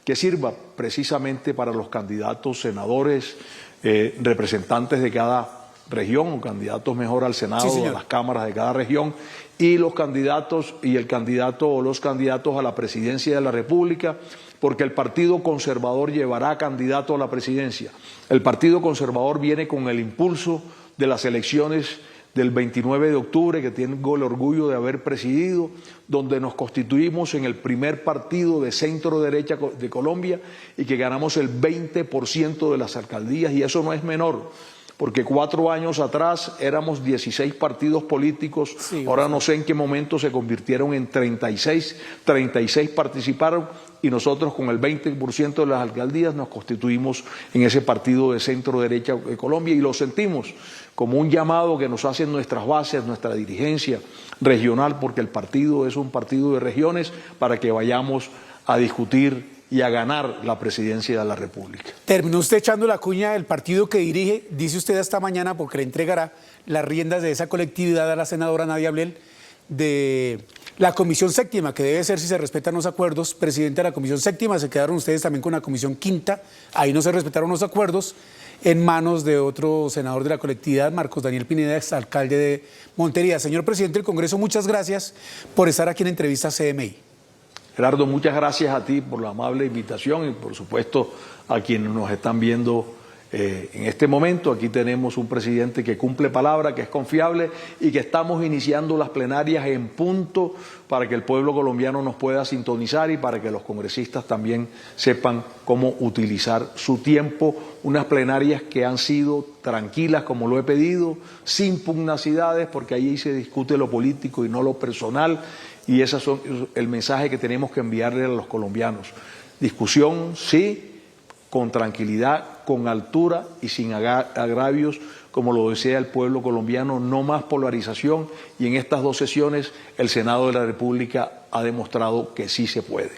que sirva precisamente para los candidatos, senadores, representantes de cada región o candidatos mejor al Senado, sí, a las cámaras de cada región, y los candidatos y el candidato o los candidatos a la presidencia de la República, porque el Partido Conservador llevará candidato a la presidencia. El Partido Conservador viene con el impulso de las elecciones del 29 de octubre, que tengo el orgullo de haber presidido, donde nos constituimos en el primer partido de centro derecha de Colombia y que ganamos el 20% de las alcaldías, y eso no es menor, porque 4 años atrás éramos 16 partidos políticos, sí, ahora no sé en qué momento se convirtieron en 36 participaron, y nosotros con el 20% de las alcaldías nos constituimos en ese partido de centro derecha de Colombia, y lo sentimos como un llamado que nos hacen nuestras bases, nuestra dirigencia regional, porque el partido es un partido de regiones, para que vayamos a discutir y a ganar la presidencia de la República. Terminó usted echando la cuña del partido que dirige, dice usted esta mañana, porque le entregará las riendas de esa colectividad a la senadora Nadia Ablel, de la Comisión Séptima, que debe ser si se respetan los acuerdos. Presidente de la Comisión Séptima, se quedaron ustedes también con la Comisión Quinta, ahí no se respetaron los acuerdos, en manos de otro senador de la colectividad, Marcos Daniel Pineda, exalcalde de Montería. Señor presidente del Congreso, muchas gracias por estar aquí en Entrevista CMI. Gerardo, muchas gracias a ti por la amable invitación y por supuesto a quienes nos están viendo en este momento. Aquí tenemos un presidente que cumple palabra, que es confiable y que estamos iniciando las plenarias en punto para que el pueblo colombiano nos pueda sintonizar y para que los congresistas también sepan cómo utilizar su tiempo. Unas plenarias que han sido tranquilas, como lo he pedido, sin pugnacidades, porque ahí se discute lo político y no lo personal, y ese es el mensaje que tenemos que enviarle a los colombianos. Discusión, sí, con tranquilidad, con altura y sin agravios, como lo desea el pueblo colombiano, no más polarización, y en estas 2 sesiones el Senado de la República ha demostrado que sí se puede.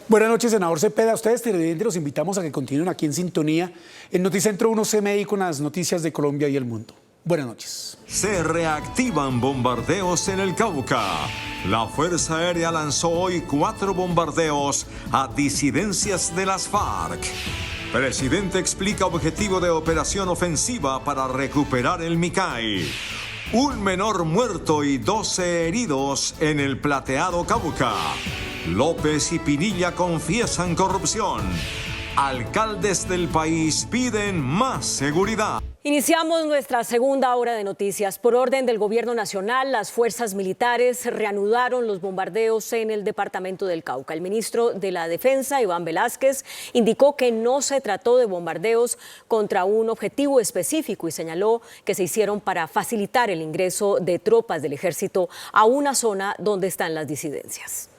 Buenas noches, senador Cepeda. Ustedes, televidentes, los invitamos a que continúen aquí en sintonía en Noticentro 1 CMI con las noticias de Colombia y el mundo. Buenas noches. Se reactivan bombardeos en el Cauca. La Fuerza Aérea lanzó hoy 4 bombardeos a disidencias de las FARC. Presidente explica objetivo de operación ofensiva para recuperar el Micay. Un menor muerto y 12 heridos en el Plateado Cauca. López y Pinilla confiesan corrupción. Alcaldes del país piden más seguridad. Iniciamos nuestra segunda hora de noticias. Por orden del Gobierno Nacional, las fuerzas militares reanudaron los bombardeos en el departamento del Cauca. El ministro de la Defensa, Iván Velásquez, indicó que no se trató de bombardeos contra un objetivo específico y señaló que se hicieron para facilitar el ingreso de tropas del ejército a una zona donde están las disidencias.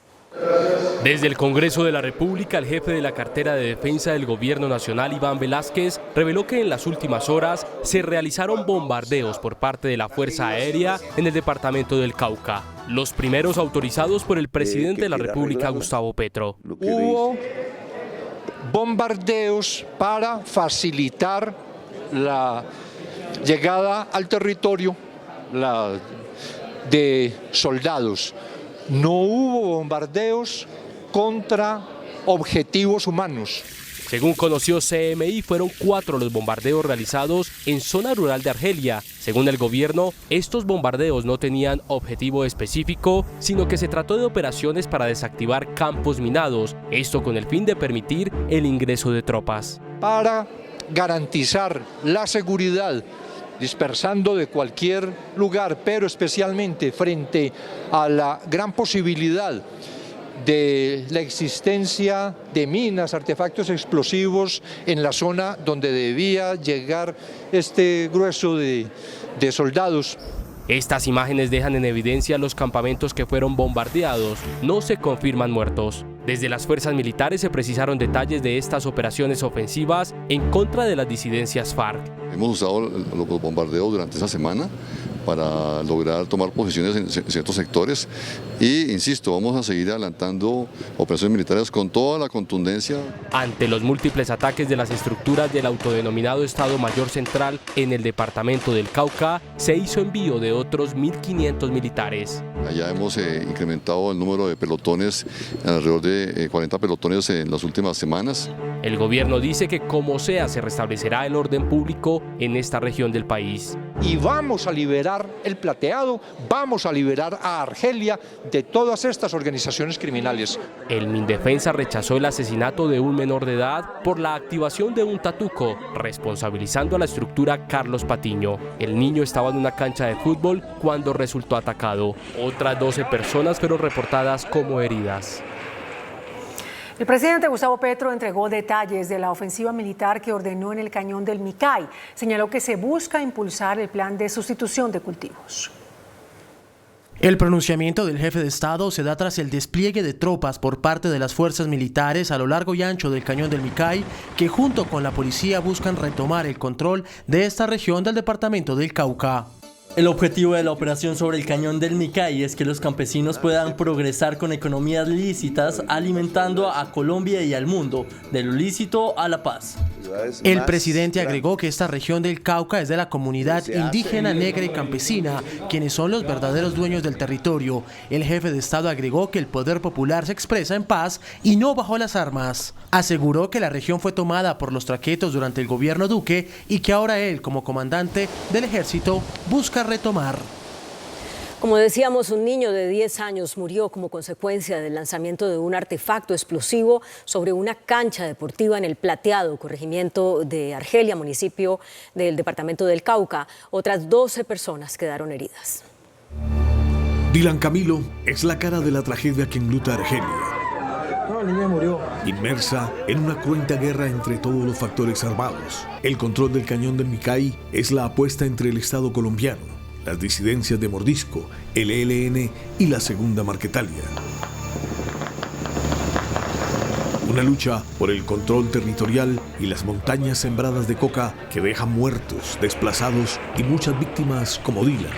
Desde el Congreso de la República, el jefe de la cartera de defensa del Gobierno Nacional, Iván Velásquez, reveló que en las últimas horas se realizaron bombardeos por parte de la Fuerza Aérea en el departamento del Cauca, los primeros autorizados por el presidente de la República, Gustavo Petro. Hubo bombardeos para facilitar la llegada al territorio de soldados. No hubo bombardeos contra objetivos humanos. Según conoció CMI, fueron 4 los bombardeos realizados en zona rural de Argelia. Según el gobierno, estos bombardeos no tenían objetivo específico, sino que se trató de operaciones para desactivar campos minados, esto con el fin de permitir el ingreso de tropas. Para garantizar la seguridad, dispersando de cualquier lugar, pero especialmente frente a la gran posibilidad de la existencia de minas, artefactos explosivos en la zona donde debía llegar este grueso de soldados. Estas imágenes dejan en evidencia los campamentos que fueron bombardeados. No se confirman muertos. Desde las fuerzas militares se precisaron detalles de estas operaciones ofensivas en contra de las disidencias FARC. Hemos usado los bombardeos durante esa semana para lograr tomar posiciones en ciertos sectores y, insisto, vamos a seguir adelantando operaciones militares con toda la contundencia. Ante los múltiples ataques de las estructuras del autodenominado Estado Mayor Central en el departamento del Cauca, se hizo envío de otros 1.500 militares. Allá hemos incrementado el número de pelotones, alrededor de 40 pelotones en las últimas semanas. El gobierno dice que como sea se restablecerá el orden público en esta región del país. Y vamos a liberar el Plateado, vamos a liberar a Argelia de todas estas organizaciones criminales. El Mindefensa rechazó el asesinato de un menor de edad por la activación de un tatuco, responsabilizando a la estructura Carlos Patiño. El niño estaba en una cancha de fútbol cuando resultó atacado. Otras 12 personas fueron reportadas como heridas. El presidente Gustavo Petro entregó detalles de la ofensiva militar que ordenó en el cañón del Micay. Señaló que se busca impulsar el plan de sustitución de cultivos. El pronunciamiento del jefe de Estado se da tras el despliegue de tropas por parte de las fuerzas militares a lo largo y ancho del cañón del Micay, que junto con la policía buscan retomar el control de esta región del departamento del Cauca. El objetivo de la operación sobre el cañón del Micay es que los campesinos puedan progresar con economías lícitas, alimentando a Colombia y al mundo, de lo lícito a la paz. El presidente agregó que esta región del Cauca es de la comunidad indígena, negra y campesina, quienes son los verdaderos dueños del territorio. El jefe de Estado agregó que el poder popular se expresa en paz y no bajo las armas. Aseguró que la región fue tomada por los traquetos durante el gobierno Duque y que ahora él, como comandante del ejército, busca retomar. Como decíamos, un niño de 10 años murió como consecuencia del lanzamiento de un artefacto explosivo sobre una cancha deportiva en el Plateado, corregimiento de Argelia, municipio del departamento del Cauca. Otras 12 personas quedaron heridas. Dylan Camilo es la cara de la tragedia que enluta Argelia. La niña murió. Inmersa en una cruenta guerra entre todos los factores armados. El control del cañón del Micay es la apuesta entre el Estado colombiano, las disidencias de Mordisco, el ELN y la Segunda Marquetalia. Una lucha por el control territorial y las montañas sembradas de coca que dejan muertos, desplazados y muchas víctimas como Dylan.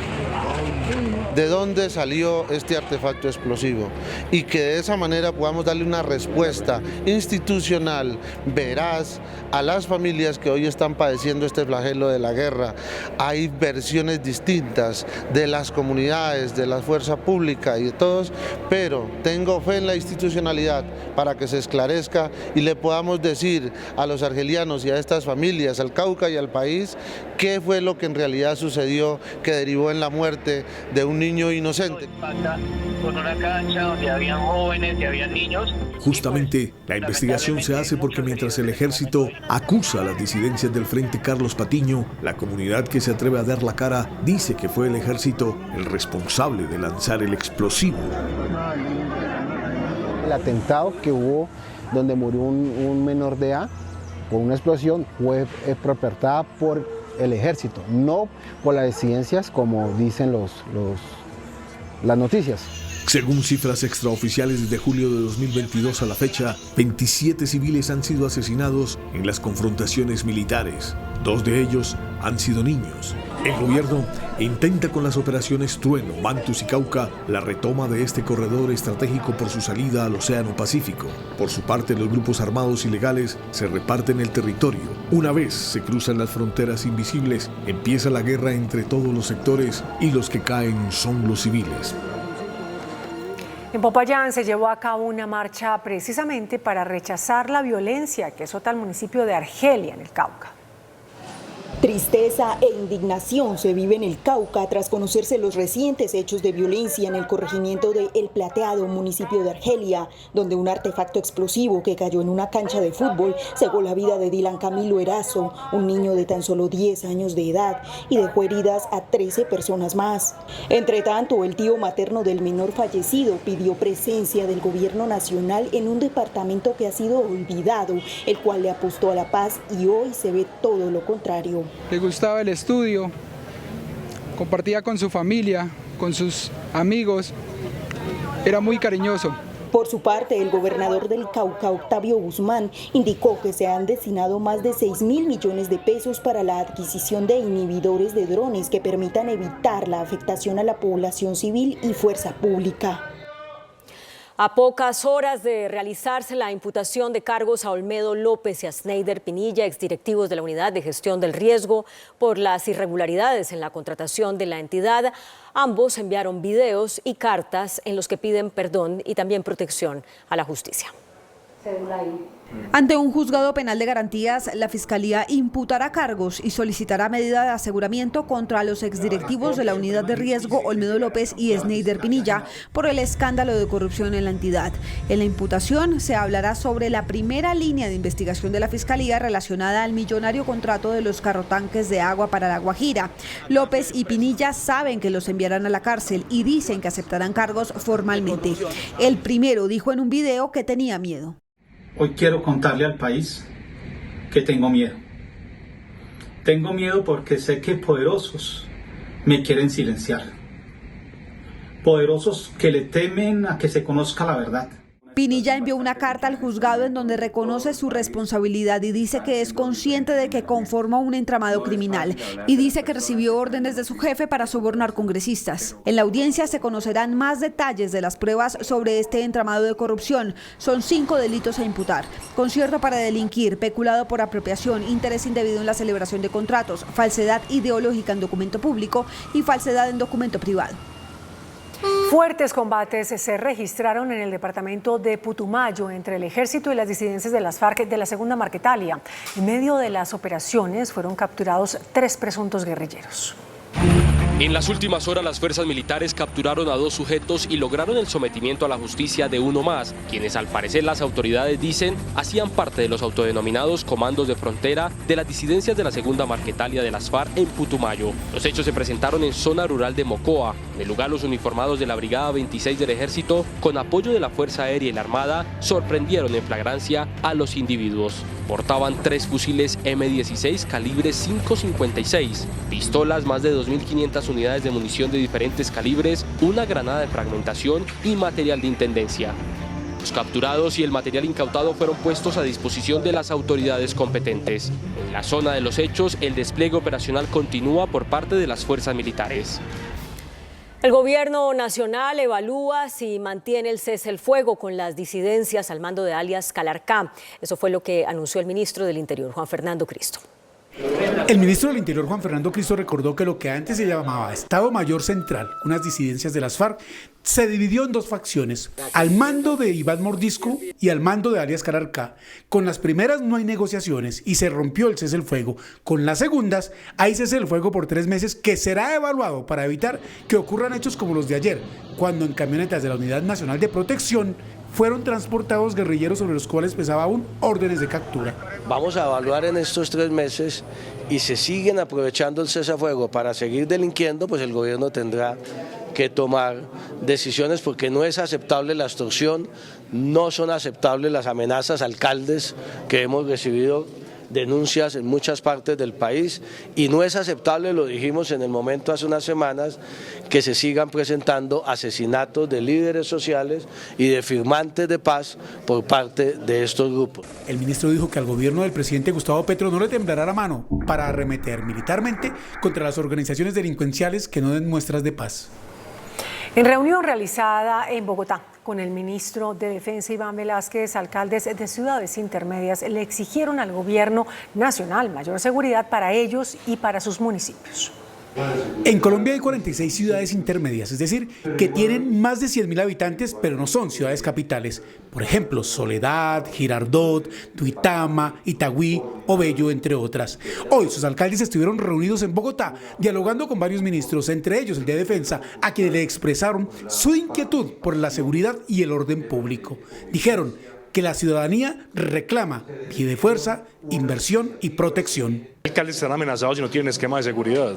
De dónde salió este artefacto explosivo y que de esa manera podamos darle una respuesta institucional, veraz, a las familias que hoy están padeciendo este flagelo de la guerra. Hay versiones distintas de las comunidades, de la fuerza pública y de todos, pero tengo fe en la institucionalidad para que se esclarezca y le podamos decir a los argelianos y a estas familias, al Cauca y al país, qué fue lo que en realidad sucedió que derivó en la muerte de un niño inocente. Con una cancha donde habían jóvenes y habían niños. Justamente, la investigación se hace porque mientras el ejército acusa a las disidencias del Frente Carlos Patiño, la comunidad que se atreve a dar la cara dice que fue el ejército el responsable de lanzar el explosivo. El atentado que hubo donde murió un menor de edad por una explosión fue perpetrada por el ejército, no por las disidencias como dicen las noticias. Según cifras extraoficiales desde julio de 2022 a la fecha, 27 civiles han sido asesinados en las confrontaciones militares. 2 de ellos han sido niños. El gobierno intenta con las operaciones Trueno, Mantus y Cauca la retoma de este corredor estratégico por su salida al Océano Pacífico. Por su parte, los grupos armados ilegales se reparten el territorio. Una vez se cruzan las fronteras invisibles, empieza la guerra entre todos los sectores y los que caen son los civiles. En Popayán se llevó a cabo una marcha precisamente para rechazar la violencia que azota al municipio de Argelia, en el Cauca. Tristeza e indignación se vive en el Cauca tras conocerse los recientes hechos de violencia en el corregimiento de El Plateado, municipio de Argelia, donde un artefacto explosivo que cayó en una cancha de fútbol cegó la vida de Dylan Camilo Erazo, un niño de tan solo 10 años de edad, y dejó heridas a 13 personas más. Entre tanto, el tío materno del menor fallecido pidió presencia del gobierno nacional en un departamento que ha sido olvidado, el cual le apostó a la paz, y hoy se ve todo lo contrario. Le gustaba el estudio, compartía con su familia, con sus amigos, era muy cariñoso. Por su parte, el gobernador del Cauca, Octavio Guzmán, indicó que se han destinado más de 6.000 millones de pesos para la adquisición de inhibidores de drones que permitan evitar la afectación a la población civil y fuerza pública. A pocas horas de realizarse la imputación de cargos a Olmedo López y a Sneider Pinilla, exdirectivos de la Unidad de Gestión del Riesgo, por las irregularidades en la contratación de la entidad, ambos enviaron videos y cartas en los que piden perdón y también protección a la justicia. Ante un juzgado penal de garantías, la Fiscalía imputará cargos y solicitará medida de aseguramiento contra los exdirectivos de la Unidad de Riesgo Olmedo López y Sneider Pinilla por el escándalo de corrupción en la entidad. En la imputación se hablará sobre la primera línea de investigación de la Fiscalía relacionada al millonario contrato de los carrotanques de agua para La Guajira. López y Pinilla saben que los enviarán a la cárcel y dicen que aceptarán cargos formalmente. El primero dijo en un video que tenía miedo. Hoy quiero contarle al país que tengo miedo. Tengo miedo porque sé que poderosos me quieren silenciar. Poderosos que le temen a que se conozca la verdad. Pinilla envió una carta al juzgado en donde reconoce su responsabilidad y dice que es consciente de que conformó un entramado criminal y dice que recibió órdenes de su jefe para sobornar congresistas. En la audiencia se conocerán más detalles de las pruebas sobre este entramado de corrupción. Son 5 delitos a imputar: concierto para delinquir, peculado por apropiación, interés indebido en la celebración de contratos, falsedad ideológica en documento público y falsedad en documento privado. Fuertes combates se registraron en el departamento de Putumayo entre el ejército y las disidencias de las FARC de la Segunda Marquetalia. En medio de las operaciones fueron capturados 3 presuntos guerrilleros. En las últimas horas, las fuerzas militares capturaron a 2 sujetos y lograron el sometimiento a la justicia de uno más, quienes al parecer las autoridades dicen hacían parte de los autodenominados comandos de frontera de las disidencias de la Segunda Marquetalia de las FARC en Putumayo. Los hechos se presentaron en zona rural de Mocoa. En el lugar, los uniformados de la Brigada 26 del Ejército, con apoyo de la Fuerza Aérea y la Armada, sorprendieron en flagrancia a los individuos. Portaban 3 fusiles M16 calibre 5.56, pistolas, más de 2.500 unidades de munición de diferentes calibres, una granada de fragmentación y material de intendencia. Los capturados y el material incautado fueron puestos a disposición de las autoridades competentes. En la zona de los hechos, el despliegue operacional continúa por parte de las fuerzas militares. El gobierno nacional evalúa si mantiene el cese el fuego con las disidencias al mando de alias Calarcá. Eso fue lo que anunció el ministro del Interior, Juan Fernando Cristo. El ministro del Interior, Juan Fernando Cristo, recordó que lo que antes se llamaba Estado Mayor Central, unas disidencias de las FARC, se dividió en 2 facciones, al mando de Iván Mordisco y al mando de alias Calarcá. Con las primeras no hay negociaciones y se rompió el cese el fuego. Con las segundas hay cese el fuego por 3 meses que será evaluado para evitar que ocurran hechos como los de ayer, cuando en camionetas de la Unidad Nacional de Protección fueron transportados guerrilleros sobre los cuales pesaba aún órdenes de captura. Vamos a evaluar en estos 3 meses y se siguen aprovechando el cese al fuego para seguir delinquiendo, pues el gobierno tendrá que tomar decisiones porque no es aceptable la extorsión, no son aceptables las amenazas a alcaldes que hemos recibido denuncias en muchas partes del país y no es aceptable, lo dijimos en el momento hace unas semanas, que se sigan presentando asesinatos de líderes sociales y de firmantes de paz por parte de estos grupos. El ministro dijo que al gobierno del presidente Gustavo Petro no le temblará la mano para arremeter militarmente contra las organizaciones delincuenciales que no den muestras de paz. En reunión realizada en Bogotá con el ministro de Defensa Iván Velásquez, alcaldes de ciudades intermedias le exigieron al gobierno nacional mayor seguridad para ellos y para sus municipios. En Colombia hay 46 ciudades intermedias, es decir, que tienen más de 100.000 habitantes, pero no son ciudades capitales. Por ejemplo, Soledad, Girardot, Duitama, Itagüí o Bello, entre otras. Hoy sus alcaldes estuvieron reunidos en Bogotá, dialogando con varios ministros, entre ellos el de Defensa, a quienes le expresaron su inquietud por la seguridad y el orden público. Dijeron que la ciudadanía reclama pie de fuerza, inversión y protección. Los alcaldes están amenazados y no tienen esquema de seguridad.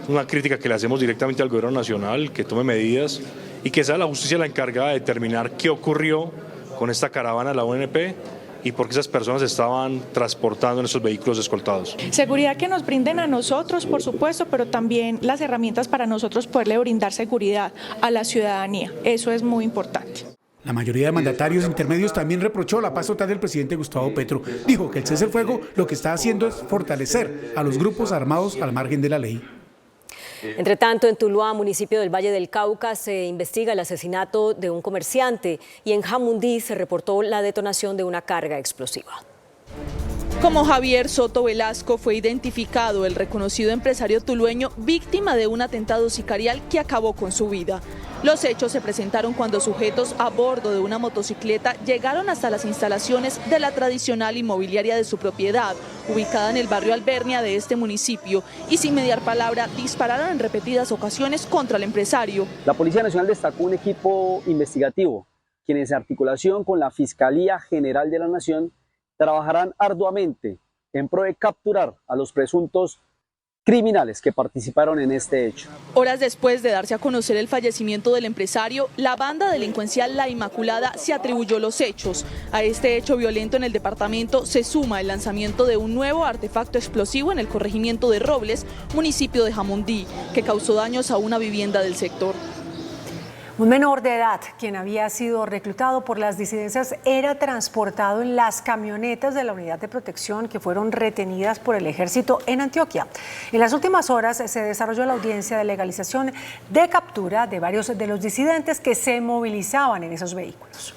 Una crítica que le hacemos directamente al gobierno nacional, que tome medidas y que sea la justicia la encargada de determinar qué ocurrió con esta caravana de la UNP y por qué esas personas estaban transportando en esos vehículos escoltados. Seguridad que nos brinden a nosotros, por supuesto, pero también las herramientas para nosotros poderle brindar seguridad a la ciudadanía. Eso es muy importante. La mayoría de mandatarios intermedios también reprochó la paz total del presidente Gustavo Petro. Dijo que el cese al fuego lo que está haciendo es fortalecer a los grupos armados al margen de la ley. Entre tanto, en Tuluá, municipio del Valle del Cauca, se investiga el asesinato de un comerciante y en Jamundí se reportó la detonación de una carga explosiva. Como Javier Soto Velasco fue identificado el reconocido empresario tulueño víctima de un atentado sicarial que acabó con su vida. Los hechos se presentaron cuando sujetos a bordo de una motocicleta llegaron hasta las instalaciones de la tradicional inmobiliaria de su propiedad, ubicada en el barrio Albernia de este municipio, y sin mediar palabra dispararon en repetidas ocasiones contra el empresario. La Policía Nacional destacó un equipo investigativo, quienes en articulación con la Fiscalía General de la Nación trabajarán arduamente en pro de capturar a los presuntos criminales que participaron en este hecho. Horas después de darse a conocer el fallecimiento del empresario, la banda delincuencial La Inmaculada se atribuyó los hechos. A este hecho violento en el departamento se suma el lanzamiento de un nuevo artefacto explosivo en el corregimiento de Robles, municipio de Jamundí, que causó daños a una vivienda del sector. Un menor de edad, quien había sido reclutado por las disidencias, era transportado en las camionetas de la unidad de protección que fueron retenidas por el ejército en Antioquia. En las últimas horas se desarrolló la audiencia de legalización de captura de varios de los disidentes que se movilizaban en esos vehículos.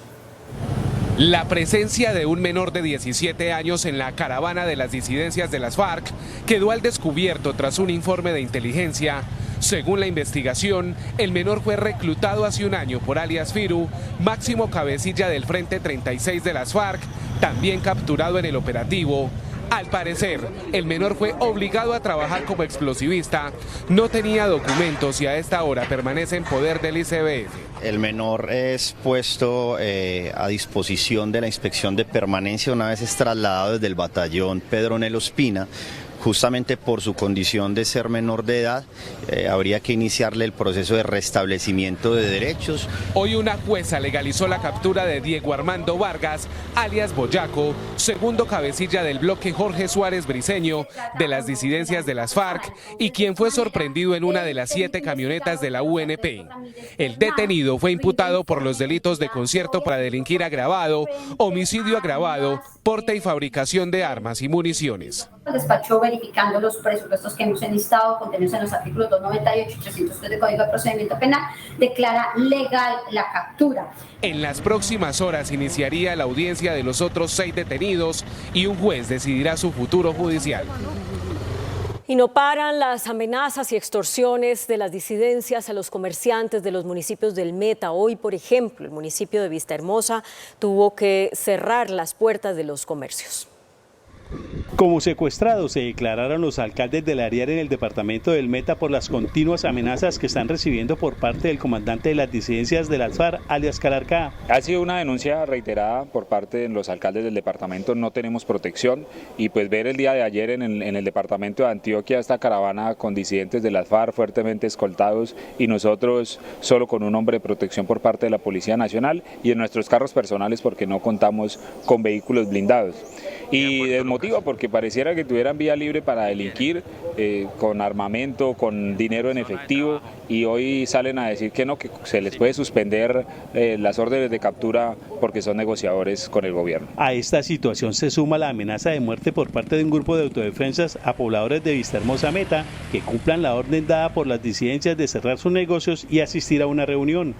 La presencia de un menor de 17 años en la caravana de las disidencias de las FARC quedó al descubierto tras un informe de inteligencia. Según la investigación, el menor fue reclutado hace un año por alias Firu, máximo cabecilla del Frente 36 de las FARC, también capturado en el operativo. Al parecer, el menor fue obligado a trabajar como explosivista, no tenía documentos y a esta hora permanece en poder del ICBF. El menor es puesto a disposición de la inspección de permanencia una vez es trasladado desde el batallón Pedro Nel Ospina. Justamente por su condición de ser menor de edad, habría que iniciarle el proceso de restablecimiento de derechos. Hoy una jueza legalizó la captura de Diego Armando Vargas, alias Boyaco, segundo cabecilla del bloque Jorge Suárez Briceño de las disidencias de las FARC y quien fue sorprendido en una de las 7 camionetas de la UNP. El detenido fue imputado por los delitos de concierto para delinquir agravado, homicidio agravado, porte y fabricación de armas y municiones. Despachó verificando los presupuestos que hemos enlistado, contenidos en los artículos 298 y 303 del Código de Procedimiento Penal, declara legal la captura. En las próximas horas iniciaría la audiencia de los otros 6 detenidos y un juez decidirá su futuro judicial. Y no paran las amenazas y extorsiones de las disidencias a los comerciantes de los municipios del Meta. Hoy, por ejemplo, el municipio de Vistahermosa tuvo que cerrar las puertas de los comercios. Como secuestrados se declararon los alcaldes del área en el departamento del Meta por las continuas amenazas que están recibiendo por parte del comandante de las disidencias del FARC, alias Calarcá. Ha sido una denuncia reiterada por parte de los alcaldes del departamento, no tenemos protección y pues ver el día de ayer en el departamento de Antioquia esta caravana con disidentes de las FARC fuertemente escoltados y nosotros solo con un hombre de protección por parte de la Policía Nacional y en nuestros carros personales porque no contamos con vehículos blindados. Y desmotiva porque pareciera que tuvieran vía libre para delinquir con armamento, con dinero en efectivo y hoy salen a decir que no, que se les puede suspender las órdenes de captura porque son negociadores con el gobierno. A esta situación se suma la amenaza de muerte por parte de un grupo de autodefensas a pobladores de Vistahermosa Meta que cumplan la orden dada por las disidencias de cerrar sus negocios y asistir a una reunión.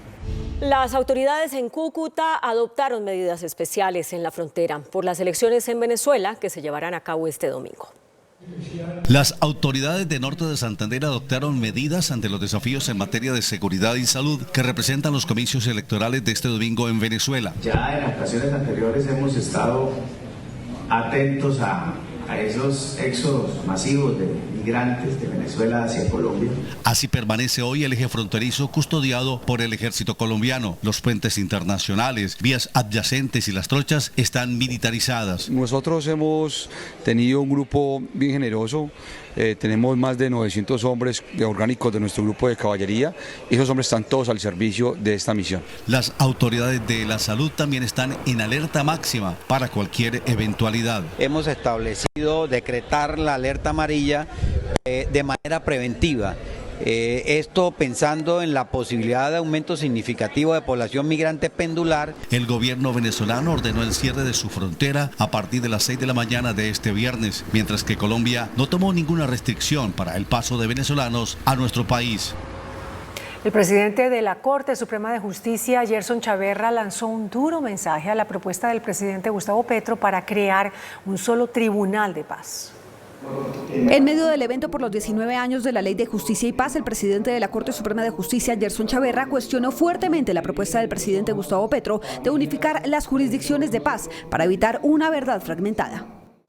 Las autoridades en Cúcuta adoptaron medidas especiales en la frontera por las elecciones en Venezuela que se llevarán a cabo este domingo. Las autoridades de Norte de Santander adoptaron medidas ante los desafíos en materia de seguridad y salud que representan los comicios electorales de este domingo en Venezuela. Ya en ocasiones anteriores hemos estado atentos a esos éxodos masivos de migrantes de Venezuela hacia Colombia. Así permanece hoy el eje fronterizo custodiado por el ejército colombiano. Los puentes internacionales, vías adyacentes y las trochas están militarizadas. Nosotros hemos tenido un grupo bien generoso. Tenemos más de 900 hombres orgánicos de nuestro grupo de caballería y esos hombres están todos al servicio de esta misión. Las autoridades de la salud también están en alerta máxima para cualquier eventualidad. Hemos establecido decretar la alerta amarilla de manera preventiva Esto pensando en la posibilidad de aumento significativo de población migrante pendular. El gobierno venezolano ordenó el cierre de su frontera a partir de las 6 de la mañana de este viernes, mientras que Colombia no tomó ninguna restricción para el paso de venezolanos a nuestro país. El presidente de la Corte Suprema de Justicia, Gerson Chaverra, lanzó un duro mensaje a la propuesta del presidente Gustavo Petro para crear un solo tribunal de paz. En medio del evento por los 19 años de la Ley de Justicia y Paz, el presidente de la Corte Suprema de Justicia, Gerson Chaverra, cuestionó fuertemente la propuesta del presidente Gustavo Petro de unificar las jurisdicciones de paz para evitar una verdad fragmentada.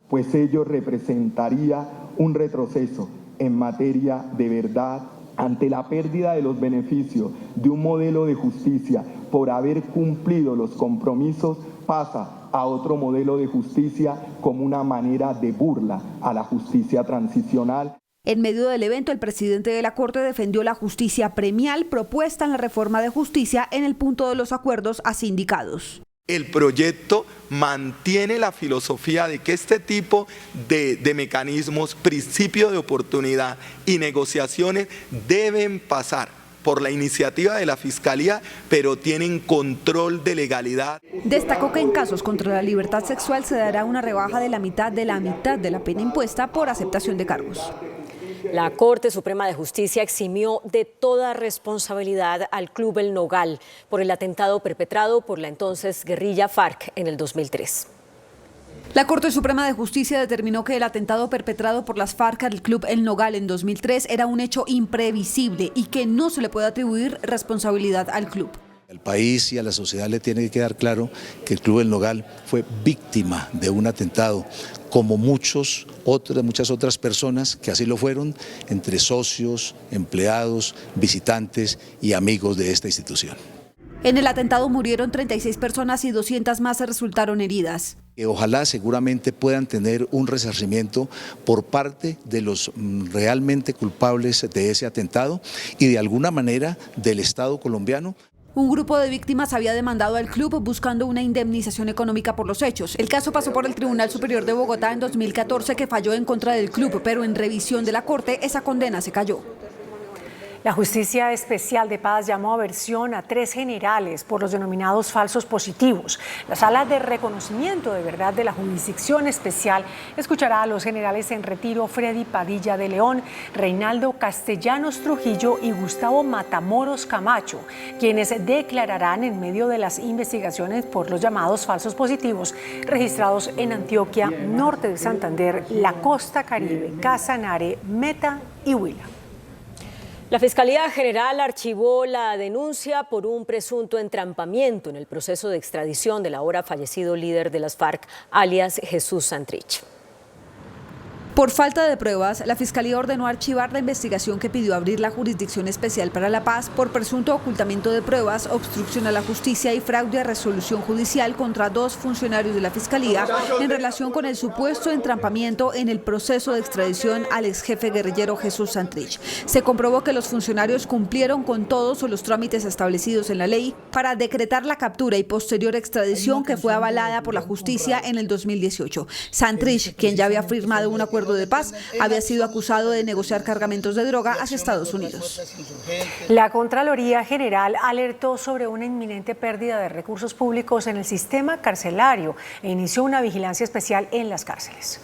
Pues ello representaría un retroceso en materia de verdad ante la pérdida de los beneficios de un modelo de justicia por haber cumplido los compromisos. Pasa a otro modelo de justicia como una manera de burla a la justicia transicional. En medio del evento, el presidente de la Corte defendió la justicia premial propuesta en la reforma de justicia en el punto de los acuerdos a sindicados. El proyecto mantiene la filosofía de que este tipo de mecanismos, principio de oportunidad y negociaciones deben pasar por la iniciativa de la Fiscalía, pero tienen control de legalidad. Destacó que en casos contra la libertad sexual se dará una rebaja de la mitad de la pena impuesta por aceptación de cargos. La Corte Suprema de Justicia eximió de toda responsabilidad al Club El Nogal por el atentado perpetrado por la entonces guerrilla FARC en el 2003. La Corte Suprema de Justicia determinó que el atentado perpetrado por las FARC al Club El Nogal en 2003 era un hecho imprevisible y que no se le puede atribuir responsabilidad al club. Al país y a la sociedad le tiene que quedar claro que el Club El Nogal fue víctima de un atentado, como muchas otras personas que así lo fueron, entre socios, empleados, visitantes y amigos de esta institución. En el atentado murieron 36 personas y 200 más resultaron heridas. Ojalá seguramente puedan tener un resarcimiento por parte de los realmente culpables de ese atentado y de alguna manera del Estado colombiano. Un grupo de víctimas había demandado al club buscando una indemnización económica por los hechos. El caso pasó por el Tribunal Superior de Bogotá en 2014, que falló en contra del club, pero en revisión de la Corte esa condena se cayó. La Justicia Especial de Paz llamó a versión a 3 generales por los denominados falsos positivos. La Sala de Reconocimiento de Verdad de la Jurisdicción Especial escuchará a los generales en retiro Freddy Padilla de León, Reinaldo Castellanos Trujillo y Gustavo Matamoros Camacho, quienes declararán en medio de las investigaciones por los llamados falsos positivos registrados en Antioquia, norte de Santander, la Costa Caribe, Casanare, Meta y Huila. La Fiscalía General archivó la denuncia por un presunto entrampamiento en el proceso de extradición del ahora fallecido líder de las FARC, alias Jesús Santrich. Por falta de pruebas, la Fiscalía ordenó archivar la investigación que pidió abrir la Jurisdicción Especial para la Paz por presunto ocultamiento de pruebas, obstrucción a la justicia y fraude a resolución judicial contra 2 funcionarios de la Fiscalía en relación con el supuesto entrampamiento en el proceso de extradición al exjefe guerrillero Jesús Santrich. Se comprobó que los funcionarios cumplieron con todos los trámites establecidos en la ley para decretar la captura y posterior extradición que fue avalada por la justicia en el 2018. Santrich, quien ya había firmado un acuerdo de paz, había sido acusado de negociar cargamentos de droga hacia Estados Unidos. La Contraloría General alertó sobre una inminente pérdida de recursos públicos en el sistema carcelario e inició una vigilancia especial en las cárceles.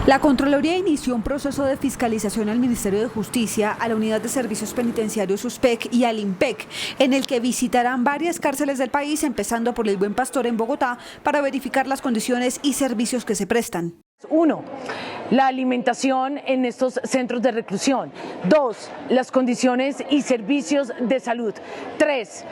La Contraloría inició un proceso de fiscalización al Ministerio de Justicia, a la Unidad de Servicios Penitenciarios USPEC y al IMPEC, en el que visitarán varias cárceles del país, empezando por el Buen Pastor en Bogotá, para verificar las condiciones y servicios que se prestan. 1. La alimentación en estos centros de reclusión. 2. Las condiciones y servicios de salud. 3.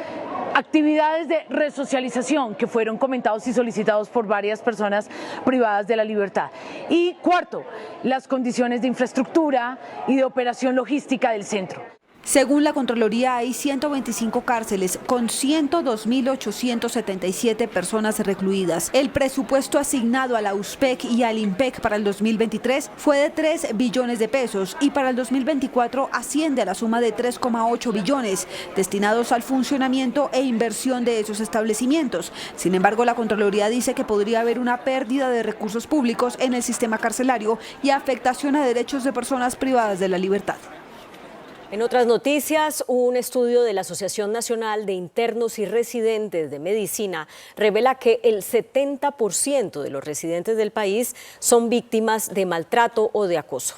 Actividades de resocialización que fueron comentados y solicitados por varias personas privadas de la libertad. Y 4. Las condiciones de infraestructura y de operación logística del centro. Según la Contraloría, hay 125 cárceles con 102.877 personas recluidas. El presupuesto asignado a la USPEC y al IMPEC para el 2023 fue de 3 billones de pesos y para el 2024 asciende a la suma de 3,8 billones destinados al funcionamiento e inversión de esos establecimientos. Sin embargo, la Contraloría dice que podría haber una pérdida de recursos públicos en el sistema carcelario y afectación a derechos de personas privadas de la libertad. En otras noticias, un estudio de la Asociación Nacional de Internos y Residentes de Medicina revela que el 70% de los residentes del país son víctimas de maltrato o de acoso.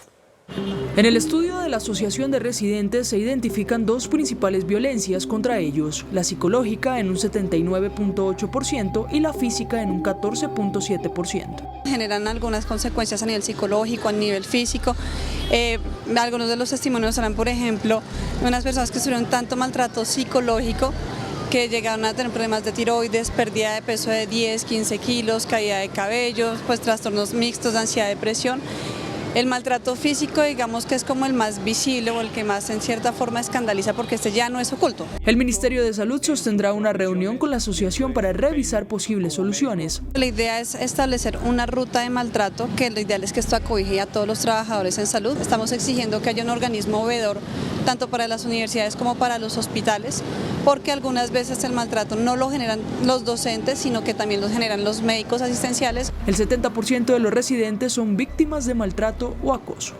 En el estudio de la Asociación de Residentes se identifican dos principales violencias contra ellos, la psicológica en un 79.8% y la física en un 14.7%. Generan algunas consecuencias a nivel psicológico, a nivel físico. Algunos de los testimonios eran, por ejemplo, unas personas que sufrieron tanto maltrato psicológico que llegaron a tener problemas de tiroides, pérdida de peso de 10, 15 kilos, caída de cabello, pues trastornos mixtos de ansiedad, depresión. El maltrato físico, digamos que es como el más visible o el que más en cierta forma escandaliza porque este ya no es oculto. El Ministerio de Salud sostendrá una reunión con la asociación para revisar posibles soluciones. La idea es establecer una ruta de maltrato, que lo ideal es que esto acobije a todos los trabajadores en salud. Estamos exigiendo que haya un organismo veedor tanto para las universidades como para los hospitales, porque algunas veces el maltrato no lo generan los docentes, sino que también lo generan los médicos asistenciales. El 70% de los residentes son víctimas de maltrato o acoso.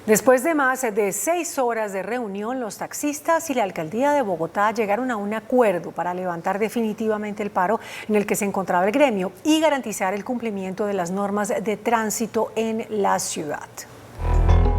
Después de más de 6 horas de reunión, los taxistas y la alcaldía de Bogotá llegaron a un acuerdo para levantar definitivamente el paro en el que se encontraba el gremio y garantizar el cumplimiento de las normas de tránsito en la ciudad.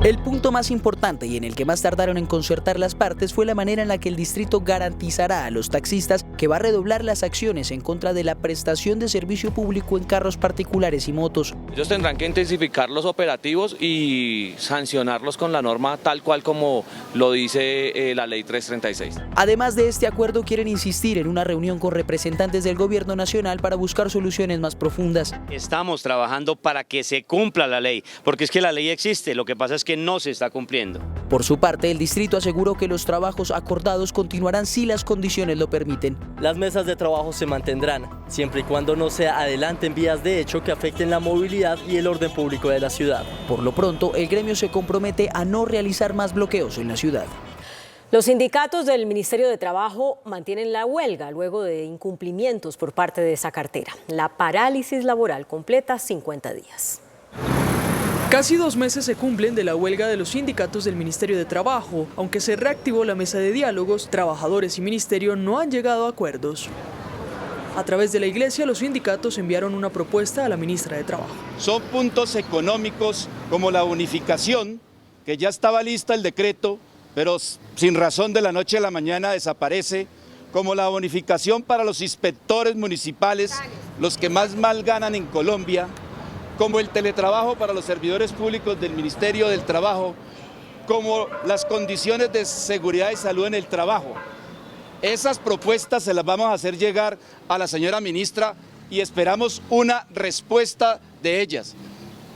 El punto más importante y en el que más tardaron en concertar las partes fue la manera en la que el distrito garantizará a los taxistas que va a redoblar las acciones en contra de la prestación de servicio público en carros particulares y motos. Ellos tendrán que intensificar los operativos y sancionarlos con la norma tal cual como lo dice la ley 336. Además de este acuerdo, quieren insistir en una reunión con representantes del gobierno nacional para buscar soluciones más profundas. Estamos trabajando para que se cumpla la ley, porque es que la ley existe, lo que pasa es que no se está cumpliendo. Por su parte, el distrito aseguró que los trabajos acordados continuarán si las condiciones lo permiten. Las mesas de trabajo se mantendrán, siempre y cuando no se adelanten vías de hecho que afecten la movilidad y el orden público de la ciudad. Por lo pronto, el gremio se compromete a no realizar más bloqueos en la ciudad. Los sindicatos del Ministerio de Trabajo mantienen la huelga luego de incumplimientos por parte de esa cartera. La parálisis laboral completa 50 días. Casi 2 meses se cumplen de la huelga de los sindicatos del Ministerio de Trabajo. Aunque se reactivó la mesa de diálogos, trabajadores y ministerio no han llegado a acuerdos. A través de la Iglesia, los sindicatos enviaron una propuesta a la ministra de Trabajo. Son puntos económicos como la unificación, que ya estaba lista el decreto, pero sin razón de la noche a la mañana desaparece, como la bonificación para los inspectores municipales, los que más mal ganan en Colombia, como el teletrabajo para los servidores públicos del Ministerio del Trabajo, como las condiciones de seguridad y salud en el trabajo. Esas propuestas se las vamos a hacer llegar a la señora ministra y esperamos una respuesta de ellas,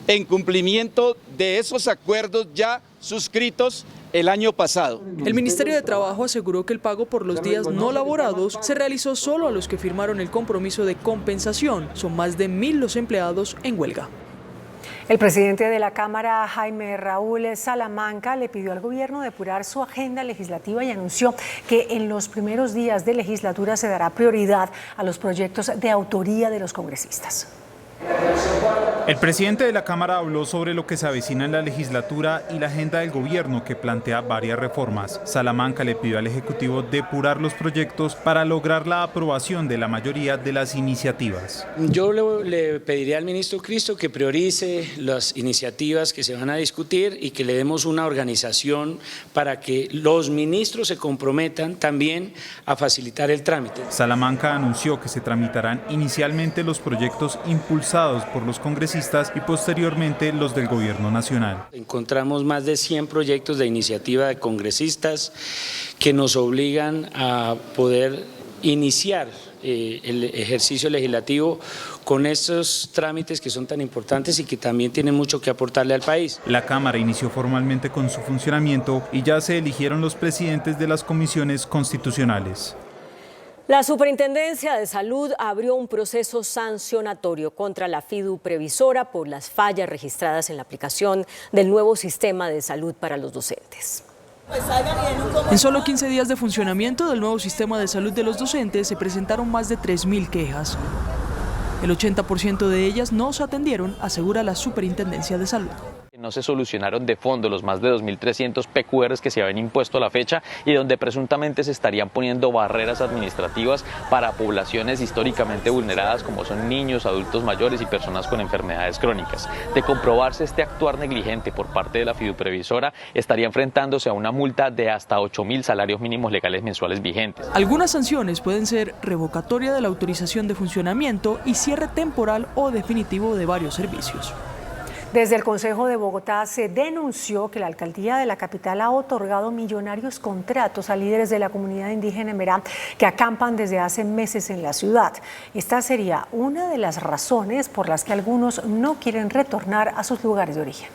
en cumplimiento de esos acuerdos ya suscritos el año pasado. El Ministerio de Trabajo aseguró que el pago por los días no laborados se realizó solo a los que firmaron el compromiso de compensación. Son más de 1.000 los empleados en huelga. El presidente de la Cámara, Jaime Raúl Salamanca, le pidió al gobierno depurar su agenda legislativa y anunció que en los primeros días de legislatura se dará prioridad a los proyectos de autoría de los congresistas. El presidente de la Cámara habló sobre lo que se avecina en la legislatura y la agenda del gobierno que plantea varias reformas. Salamanca le pidió al Ejecutivo depurar los proyectos para lograr la aprobación de la mayoría de las iniciativas. Yo le pediría al ministro Cristo que priorice las iniciativas que se van a discutir y que le demos una organización para que los ministros se comprometan también a facilitar el trámite. Salamanca anunció que se tramitarán inicialmente los proyectos impulsados por los congresistas y posteriormente los del gobierno nacional. Encontramos más de 100 proyectos de iniciativa de congresistas que nos obligan a poder iniciar el ejercicio legislativo con estos trámites que son tan importantes y que también tienen mucho que aportarle al país. La Cámara inició formalmente con su funcionamiento y ya se eligieron los presidentes de las comisiones constitucionales. La Superintendencia de Salud abrió un proceso sancionatorio contra la FIDU Previsora por las fallas registradas en la aplicación del nuevo sistema de salud para los docentes. En solo 15 días de funcionamiento del nuevo sistema de salud de los docentes se presentaron más de 3.000 quejas. El 80% de ellas no se atendieron, asegura la Superintendencia de Salud. No se solucionaron de fondo los más de 2.300 PQRs que se habían impuesto a la fecha y donde presuntamente se estarían poniendo barreras administrativas para poblaciones históricamente vulneradas como son niños, adultos mayores y personas con enfermedades crónicas. De comprobarse este actuar negligente por parte de la fiduprevisora, estaría enfrentándose a una multa de hasta 8.000 salarios mínimos legales mensuales vigentes. Algunas sanciones pueden ser revocatoria de la autorización de funcionamiento y cierre temporal o definitivo de varios servicios. Desde el Consejo de Bogotá se denunció que la alcaldía de la capital ha otorgado millonarios contratos a líderes de la comunidad indígena Emberá que acampan desde hace meses en la ciudad. Esta sería una de las razones por las que algunos no quieren retornar a sus lugares de origen.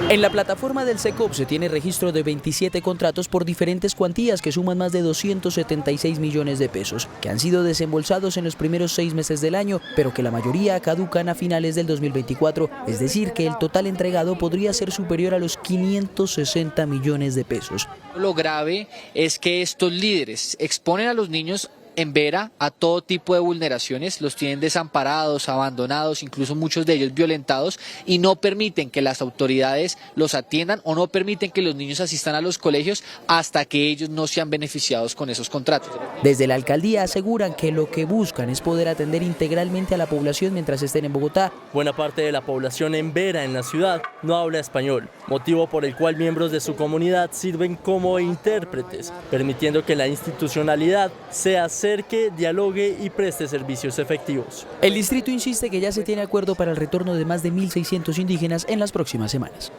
En la plataforma del SECOP se tiene registro de 27 contratos por diferentes cuantías que suman más de 276 millones de pesos, que han sido desembolsados en los primeros 6 meses del año, pero que la mayoría caducan a finales del 2024, es decir, que el total entregado podría ser superior a los 560 millones de pesos. Lo grave es que estos líderes exponen a los niños en Vera a todo tipo de vulneraciones, los tienen desamparados, abandonados, incluso muchos de ellos violentados, y no permiten que las autoridades los atiendan o no permiten que los niños asistan a los colegios hasta que ellos no sean beneficiados con esos contratos. Desde la alcaldía aseguran que lo que buscan es poder atender integralmente a la población mientras estén en Bogotá. Buena parte de la población en Vera, en la ciudad, no habla español, motivo por el cual miembros de su comunidad sirven como intérpretes, permitiendo que la institucionalidad se acerque, dialogue y preste servicios efectivos. El distrito insiste que ya se tiene acuerdo para el retorno de más de 1.600 indígenas en las próximas semanas.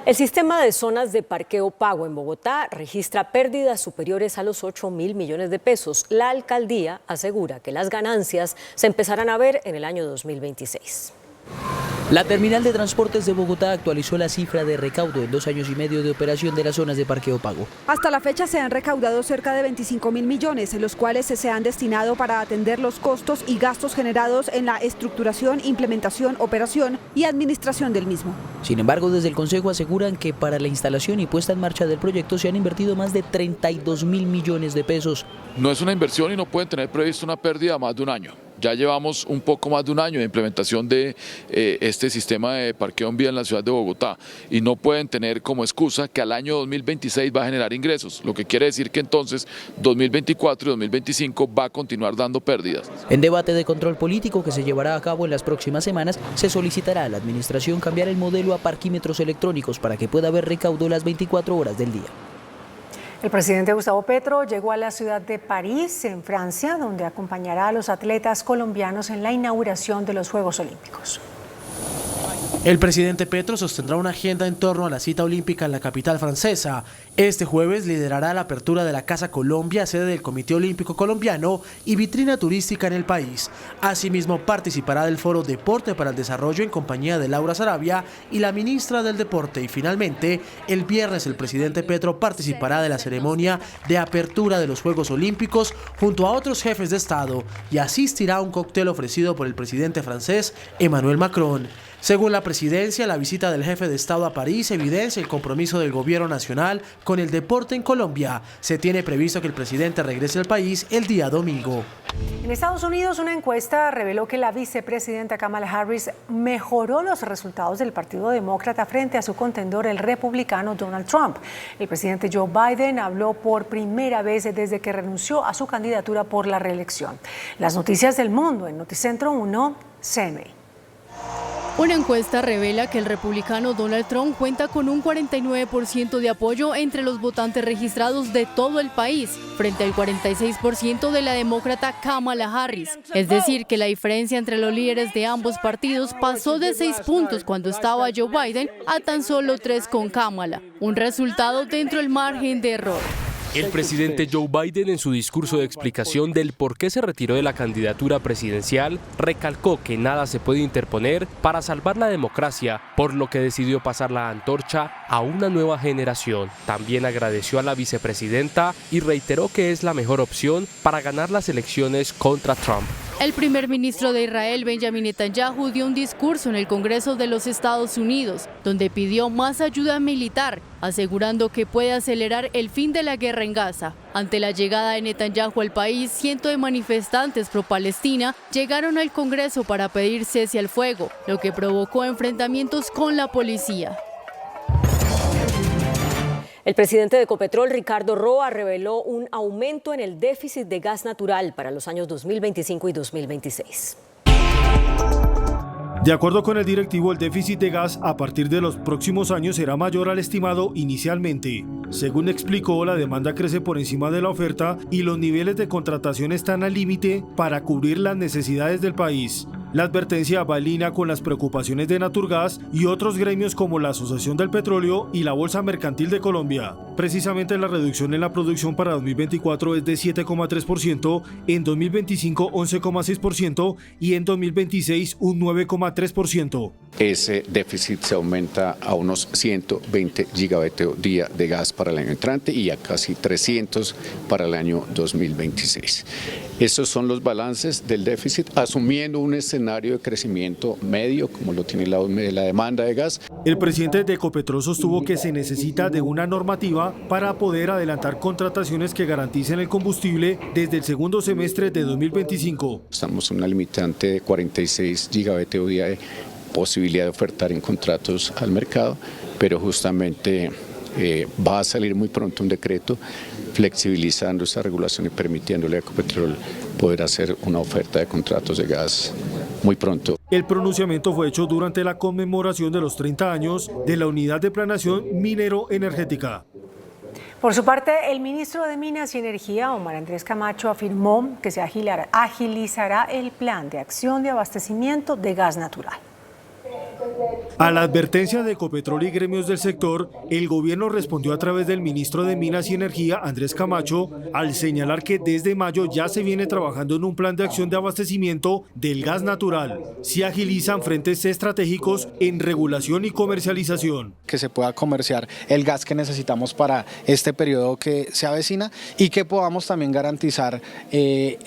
El sistema de zonas de parqueo pago en Bogotá registra pérdidas superiores a los 8.000 millones de pesos. La alcaldía asegura que las ganancias se empezarán a ver en el año 2026. La terminal de transportes de Bogotá actualizó la cifra de recaudo en 2 años y medio de operación de las zonas de parqueo pago. Hasta la fecha se han recaudado cerca de 25.000 millones, los cuales se han destinado para atender los costos y gastos generados en la estructuración, implementación, operación y administración del mismo. Sin embargo, desde el Consejo aseguran que para la instalación y puesta en marcha del proyecto se han invertido más de 32.000 millones de pesos. No es una inversión y no pueden tener previsto una pérdida más de un año. Ya llevamos un poco más de un año de implementación de este sistema de parqueo en vía en la ciudad de Bogotá y no pueden tener como excusa que al año 2026 va a generar ingresos, lo que quiere decir que entonces 2024 y 2025 va a continuar dando pérdidas. En debate de control político que se llevará a cabo en las próximas semanas, se solicitará a la administración cambiar el modelo a parquímetros electrónicos para que pueda haber recaudo las 24 horas del día. El presidente Gustavo Petro llegó a la ciudad de París, en Francia, donde acompañará a los atletas colombianos en la inauguración de los Juegos Olímpicos. El presidente Petro sostendrá una agenda en torno a la cita olímpica en la capital francesa. Este jueves liderará la apertura de la Casa Colombia, sede del Comité Olímpico Colombiano y vitrina turística en el país. Asimismo, participará del foro Deporte para el Desarrollo en compañía de Laura Sarabia y la ministra del Deporte. Y finalmente, el viernes el presidente Petro participará de la ceremonia de apertura de los Juegos Olímpicos junto a otros jefes de Estado y asistirá a un cóctel ofrecido por el presidente francés Emmanuel Macron. Según la presidencia, la visita del jefe de Estado a París evidencia el compromiso del gobierno nacional con el deporte en Colombia. Se tiene previsto que el presidente regrese al país el día domingo. En Estados Unidos, una encuesta reveló que la vicepresidenta Kamala Harris mejoró los resultados del Partido Demócrata frente a su contendor, el republicano Donald Trump. El presidente Joe Biden habló por primera vez desde que renunció a su candidatura por la reelección. Las noticias del mundo en Noticentro 1, CNA. Una encuesta revela que el republicano Donald Trump cuenta con un 49% de apoyo entre los votantes registrados de todo el país, frente al 46% de la demócrata Kamala Harris. Es decir, que la diferencia entre los líderes de ambos partidos pasó de 6 puntos cuando estaba Joe Biden a tan solo 3 con Kamala, un resultado dentro del margen de error. El presidente Joe Biden, en su discurso de explicación del por qué se retiró de la candidatura presidencial, recalcó que nada se puede interponer para salvar la democracia, por lo que decidió pasar la antorcha a una nueva generación. También agradeció a la vicepresidenta y reiteró que es la mejor opción para ganar las elecciones contra Trump. El primer ministro de Israel, Benjamin Netanyahu, dio un discurso en el Congreso de los Estados Unidos, donde pidió más ayuda militar, asegurando que puede acelerar el fin de la guerra en Gaza. Ante la llegada de Netanyahu al país, cientos de manifestantes pro-Palestina llegaron al Congreso para pedir cese al fuego, lo que provocó enfrentamientos con la policía. El presidente de Ecopetrol, Ricardo Roa, reveló un aumento en el déficit de gas natural para los años 2025 y 2026. De acuerdo con el directivo, el déficit de gas a partir de los próximos años será mayor al estimado inicialmente. Según explicó, la demanda crece por encima de la oferta y los niveles de contratación están al límite para cubrir las necesidades del país. La advertencia va en línea con las preocupaciones de Naturgas y otros gremios como la Asociación del Petróleo y la Bolsa Mercantil de Colombia. Precisamente la reducción en la producción para 2024 es de 7,3%, en 2025 11,6% y en 2026 un 9,3%. Ese déficit se aumenta a unos 120 gigavatios día de gas para el año entrante y a casi 300 para el año 2026. Esos son los balances del déficit, asumiendo un escenario de crecimiento medio, como lo tiene la demanda de gas. El presidente de Ecopetrol sostuvo que se necesita de una normativa para poder adelantar contrataciones que garanticen el combustible desde el segundo semestre de 2025. Estamos en una limitante de 46 gigavatios día de posibilidad de ofertar en contratos al mercado, pero justamente va a salir muy pronto un decreto flexibilizando esta regulación y permitiéndole a Ecopetrol poder hacer una oferta de contratos de gas muy pronto. El pronunciamiento fue hecho durante la conmemoración de los 30 años de la Unidad de Planeación Minero-Energética. Por su parte, el ministro de Minas y Energía, Omar Andrés Camacho, afirmó que se agilizará el plan de acción de abastecimiento de gas natural. A la advertencia de Ecopetrol y gremios del sector, el gobierno respondió a través del ministro de Minas y Energía, Andrés Camacho, al señalar que desde mayo ya se viene trabajando en un plan de acción de abastecimiento del gas natural. Se agilizan frentes estratégicos en regulación y comercialización. Que se pueda comerciar el gas que necesitamos para este periodo que se avecina y que podamos también garantizar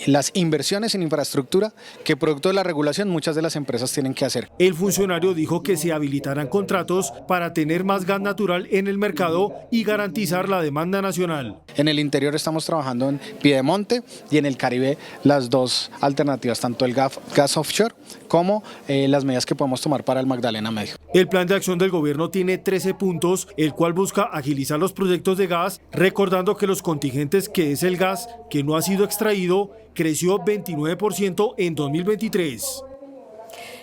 las inversiones en infraestructura que producto de la regulación muchas de las empresas tienen que hacer. El funcionario dijo que se habilitarán contratos para tener más gas natural en el mercado y garantizar la demanda nacional. En el interior estamos trabajando en Piedemonte y en el Caribe las dos alternativas, tanto el gas offshore como las medidas que podemos tomar para el Magdalena Medio. El plan de acción del gobierno tiene 13 puntos, el cual busca agilizar los proyectos de gas, recordando que los contingentes, que es el gas que no ha sido extraído, creció 29% en 2023.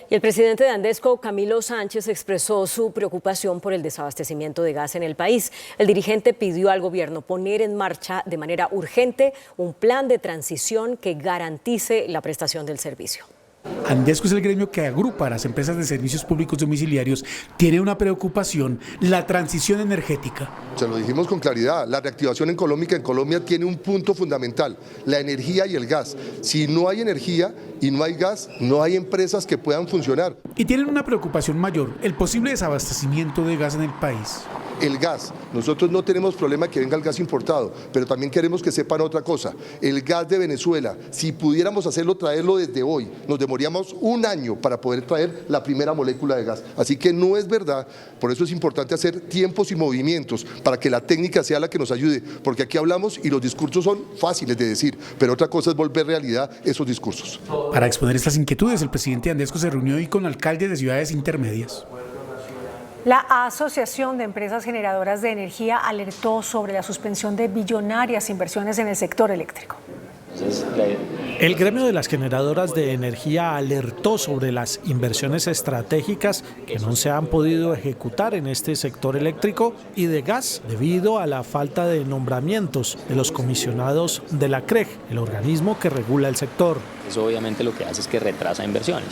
Y el presidente de Andesco, Camilo Sánchez, expresó su preocupación por el desabastecimiento de gas en el país. El dirigente pidió al gobierno poner en marcha de manera urgente un plan de transición que garantice la prestación del servicio. Andesco es el gremio que agrupa a las empresas de servicios públicos domiciliarios. Tiene una preocupación: la transición energética. Se lo dijimos con claridad, la reactivación económica en Colombia tiene un punto fundamental: la energía y el gas. Si no hay energía y no hay gas, no hay empresas que puedan funcionar. Y tienen una preocupación mayor: el posible desabastecimiento de gas en el país. El gas, nosotros no tenemos problema que venga el gas importado, pero también queremos que sepan otra cosa: el gas de Venezuela, si pudiéramos hacerlo, traerlo desde hoy, nos demoríamos un año para poder traer la primera molécula de gas. Así que no es verdad, por eso es importante hacer tiempos y movimientos para que la técnica sea la que nos ayude, porque aquí hablamos y los discursos son fáciles de decir, pero otra cosa es volver realidad esos discursos. Para exponer estas inquietudes, el presidente de Andesco se reunió hoy con alcaldes de ciudades intermedias. La Asociación de Empresas Generadoras de Energía alertó sobre la suspensión de billonarias inversiones en el sector eléctrico. El gremio de las generadoras de energía alertó sobre las inversiones estratégicas que no se han podido ejecutar en este sector eléctrico y de gas debido a la falta de nombramientos de los comisionados de la CREG, el organismo que regula el sector. Eso obviamente lo que hace es que retrasa inversiones.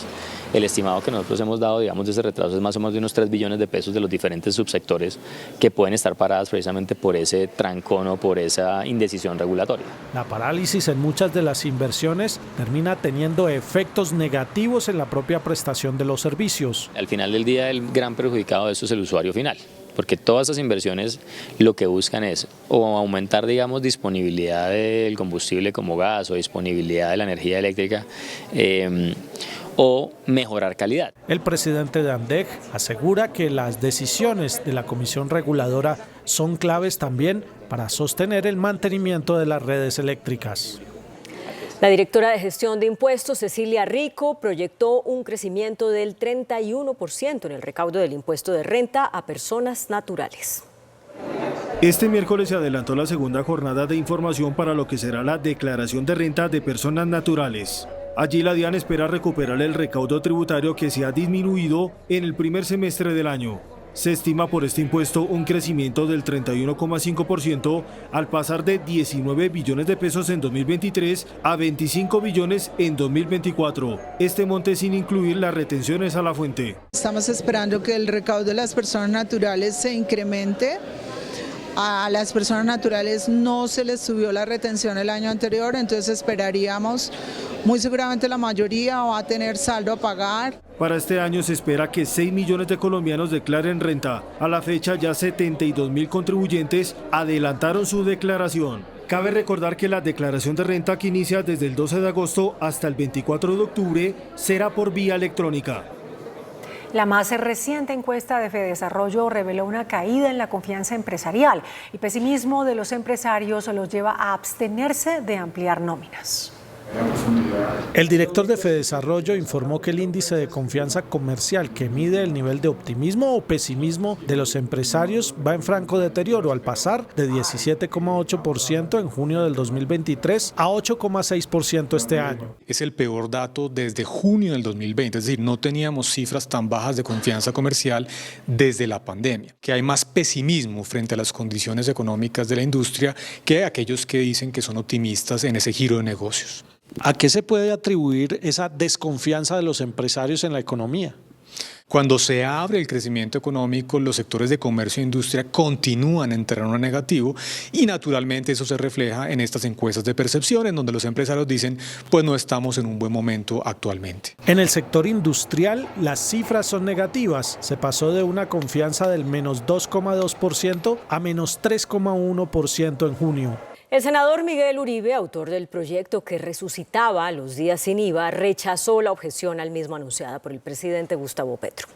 El estimado que nosotros hemos dado, digamos, de ese retraso es más o menos de unos 3 billones de pesos de los diferentes subsectores que pueden estar paradas precisamente por ese trancón o por esa indecisión regulatoria. La parálisis en muchas de las inversiones termina teniendo efectos negativos en la propia prestación de los servicios. Al final del día, el gran perjudicado de esto es el usuario final. porque todas esas inversiones lo que buscan es o aumentar, digamos, disponibilidad del combustible como gas o disponibilidad de la energía eléctrica, o mejorar calidad. El presidente de ANDEC asegura que las decisiones de la Comisión Reguladora son claves también para sostener el mantenimiento de las redes eléctricas. La directora de Gestión de Impuestos, Cecilia Rico, proyectó un crecimiento del 31% en el recaudo del impuesto de renta a personas naturales. Este miércoles se adelantó la segunda jornada de información para lo que será la declaración de renta de personas naturales. Allí la DIAN espera recuperar el recaudo tributario que se ha disminuido en el primer semestre del año. Se estima por este impuesto un crecimiento del 31,5% al pasar de 19 billones de pesos en 2023 a 25 billones en 2024. Este monte sin incluir las retenciones a la fuente. Estamos esperando que el recaudo de las personas naturales se incremente. A las personas naturales no se les subió la retención el año anterior, entonces esperaríamos, muy seguramente la mayoría va a tener saldo a pagar. Para este año se espera que 6 millones de colombianos declaren renta. A la fecha ya 72.000 contribuyentes adelantaron su declaración. Cabe recordar que la declaración de renta, que inicia desde el 12 de agosto hasta el 24 de octubre, será por vía electrónica. La más reciente encuesta de Fedesarrollo reveló una caída en la confianza empresarial. El pesimismo de los empresarios los lleva a abstenerse de ampliar nóminas. El director de Fedesarrollo informó que el índice de confianza comercial, que mide el nivel de optimismo o pesimismo de los empresarios, va en franco deterioro al pasar de 17,8% en junio del 2023 a 8,6% este año. Es el peor dato desde junio del 2020, es decir, no teníamos cifras tan bajas de confianza comercial desde la pandemia. Que hay más pesimismo frente a las condiciones económicas de la industria que aquellos que dicen que son optimistas en ese giro de negocios. ¿A qué se puede atribuir esa desconfianza de los empresarios en la economía? Cuando se abre el crecimiento económico, los sectores de comercio e industria continúan en terreno negativo y naturalmente eso se refleja en estas encuestas de percepción en donde los empresarios dicen pues no estamos en un buen momento actualmente. En el sector industrial las cifras son negativas. Se pasó de una confianza del menos 2,2% a menos 3,1% en junio. El senador Miguel Uribe, autor del proyecto que resucitaba los días sin IVA, rechazó la objeción al mismo anunciada por el presidente Gustavo Petro.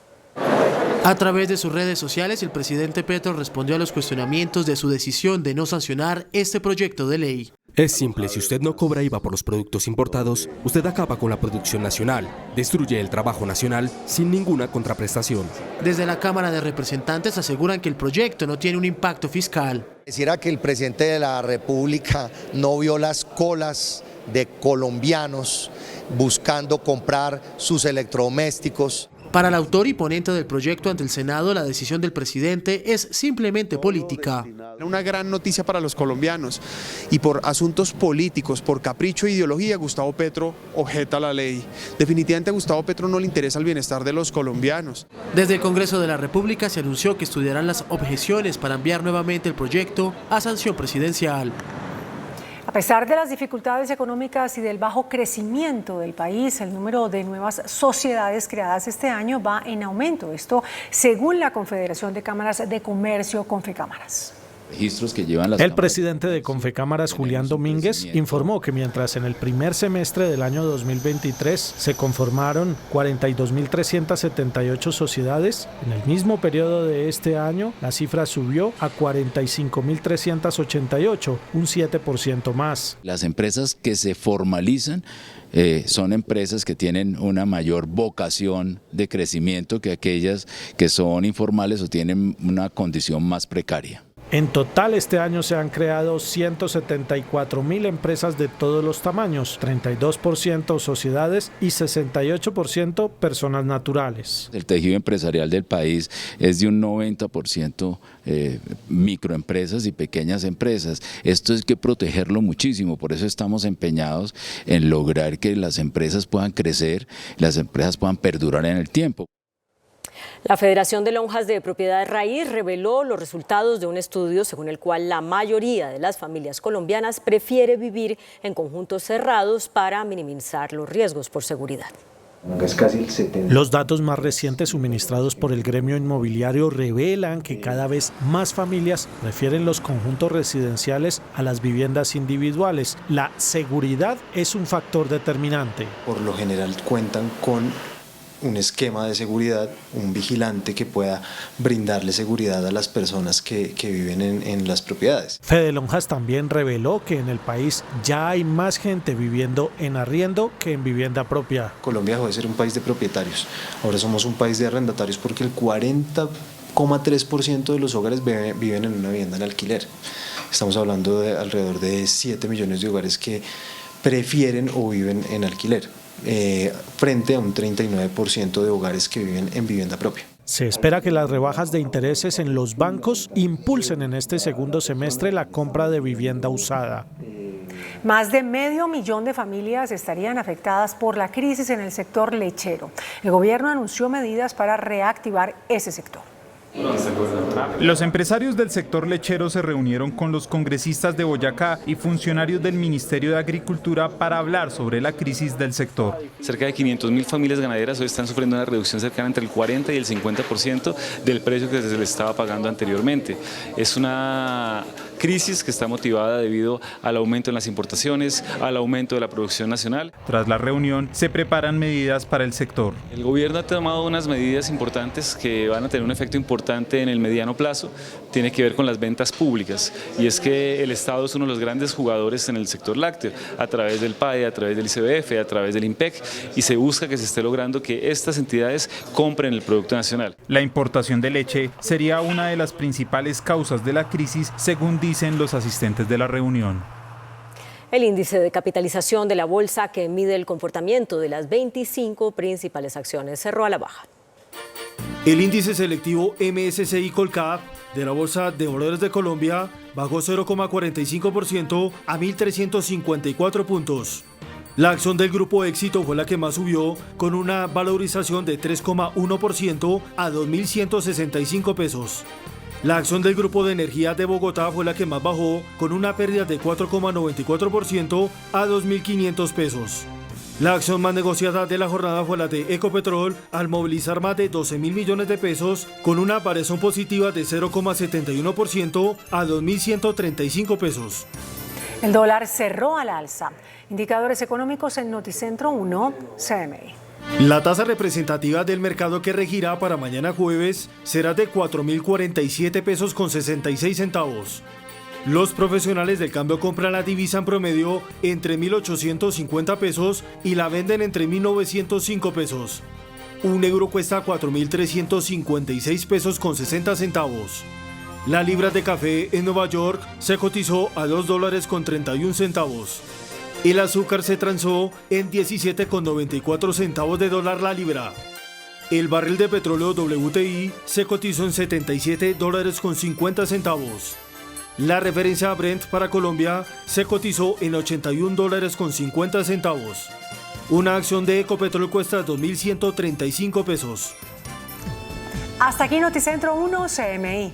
A través de sus redes sociales, el presidente Petro respondió a los cuestionamientos de su decisión de no sancionar este proyecto de ley. Es simple, si usted no cobra IVA por los productos importados, usted acaba con la producción nacional, destruye el trabajo nacional sin ninguna contraprestación. Desde la Cámara de Representantes aseguran que el proyecto no tiene un impacto fiscal. Quisiera que el presidente de la República no vio las colas de colombianos buscando comprar sus electrodomésticos. Para el autor y ponente del proyecto ante el Senado, la decisión del presidente es simplemente política. Una gran noticia para los colombianos y por asuntos políticos, por capricho e ideología, Gustavo Petro objeta la ley. Definitivamente a Gustavo Petro no le interesa el bienestar de los colombianos. Desde el Congreso de la República se anunció que estudiarán las objeciones para enviar nuevamente el proyecto a sanción presidencial. A pesar de las dificultades económicas y del bajo crecimiento del país, el número de nuevas sociedades creadas este año va en aumento. Esto según la Confederación de Cámaras de Comercio, Confecámaras. Registros que llevan el presidente de Confecámaras, Julián Domínguez, informó que mientras en el primer semestre del año 2023 se conformaron 42.378 sociedades, en el mismo periodo de este año la cifra subió a 45.388, un 7% más. Las empresas que se formalizan son empresas que tienen una mayor vocación de crecimiento que aquellas que son informales o tienen una condición más precaria. En total este año se han creado 174.000 empresas de todos los tamaños, 32% sociedades y 68% personas naturales. El tejido empresarial del país es de un 90% microempresas y pequeñas empresas. Esto hay que protegerlo muchísimo, por eso estamos empeñados en lograr que las empresas puedan crecer, las empresas puedan perdurar en el tiempo. La Federación de Lonjas de Propiedad Raíz reveló los resultados de un estudio según el cual la mayoría de las familias colombianas prefiere vivir en conjuntos cerrados para minimizar los riesgos por seguridad. Es casi el 70%. Los datos más recientes suministrados por el gremio inmobiliario revelan que cada vez más familias prefieren los conjuntos residenciales a las viviendas individuales. La seguridad es un factor determinante. Por lo general cuentan con un esquema de seguridad, un vigilante que pueda brindarle seguridad a las personas que viven en las propiedades. Fede Lonjas también reveló que en el país ya hay más gente viviendo en arriendo que en vivienda propia. Colombia dejó de ser un país de propietarios, ahora somos un país de arrendatarios porque el 40,3% de los hogares viven en una vivienda en alquiler. Estamos hablando de alrededor de 7 millones de hogares que prefieren o viven en alquiler. Frente a un 39% de hogares que viven en vivienda propia. Se espera que las rebajas de intereses en los bancos impulsen en este segundo semestre la compra de vivienda usada. Más de 500,000 de familias estarían afectadas por la crisis en el sector lechero. El gobierno anunció medidas para reactivar ese sector. Los empresarios del sector lechero se reunieron con los congresistas de Boyacá y funcionarios del Ministerio de Agricultura para hablar sobre la crisis del sector. Cerca de 500.000 familias ganaderas hoy están sufriendo una reducción cercana entre el 40 y el 50% del precio que se les estaba pagando anteriormente. Es una crisis que está motivada debido al aumento en las importaciones, al aumento de la producción nacional. Tras la reunión, se preparan medidas para el sector. El gobierno ha tomado unas medidas importantes que van a tener un efecto importante en el mediano plazo. Tiene que ver con las ventas públicas, y es que el Estado es uno de los grandes jugadores en el sector lácteo, a través del PAE, a través del ICBF, a través del IMPEC, y se busca que se esté logrando que estas entidades compren el producto nacional. La importación de leche sería una de las principales causas de la crisis, según dicen los asistentes de la reunión. El índice de capitalización de la bolsa, que mide el comportamiento de las 25 principales acciones, cerró a la baja. El índice selectivo MSCI Colcap de la Bolsa de Valores de Colombia bajó 0,45% a 1.354 puntos. La acción del Grupo Éxito fue la que más subió, con una valorización de 3,1% a 2.165 pesos. La acción del Grupo de Energía de Bogotá fue la que más bajó, con una pérdida de 4,94% a 2.500 pesos. La acción más negociada de la jornada fue la de Ecopetrol, al movilizar más de 12.000 millones de pesos, con una variación positiva de 0,71% a 2.135 pesos. El dólar cerró al alza. Indicadores económicos en Noticentro 1, CMI. La tasa representativa del mercado que regirá para mañana jueves será de 4.047 pesos con 66 centavos. Los profesionales del cambio compran la divisa en promedio entre 1.850 pesos y la venden entre 1.905 pesos. Un euro cuesta 4.356 pesos con 60 centavos. La libra de café en Nueva York se cotizó a $2 con 31 centavos. El azúcar se transó en 17,94 centavos de dólar la libra. El barril de petróleo WTI se cotizó en $77 con 50 centavos. La referencia Brent para Colombia se cotizó en $81 con 50 centavos. Una acción de Ecopetrol cuesta 2.135 pesos. Hasta aquí Noticentro 1 CMI.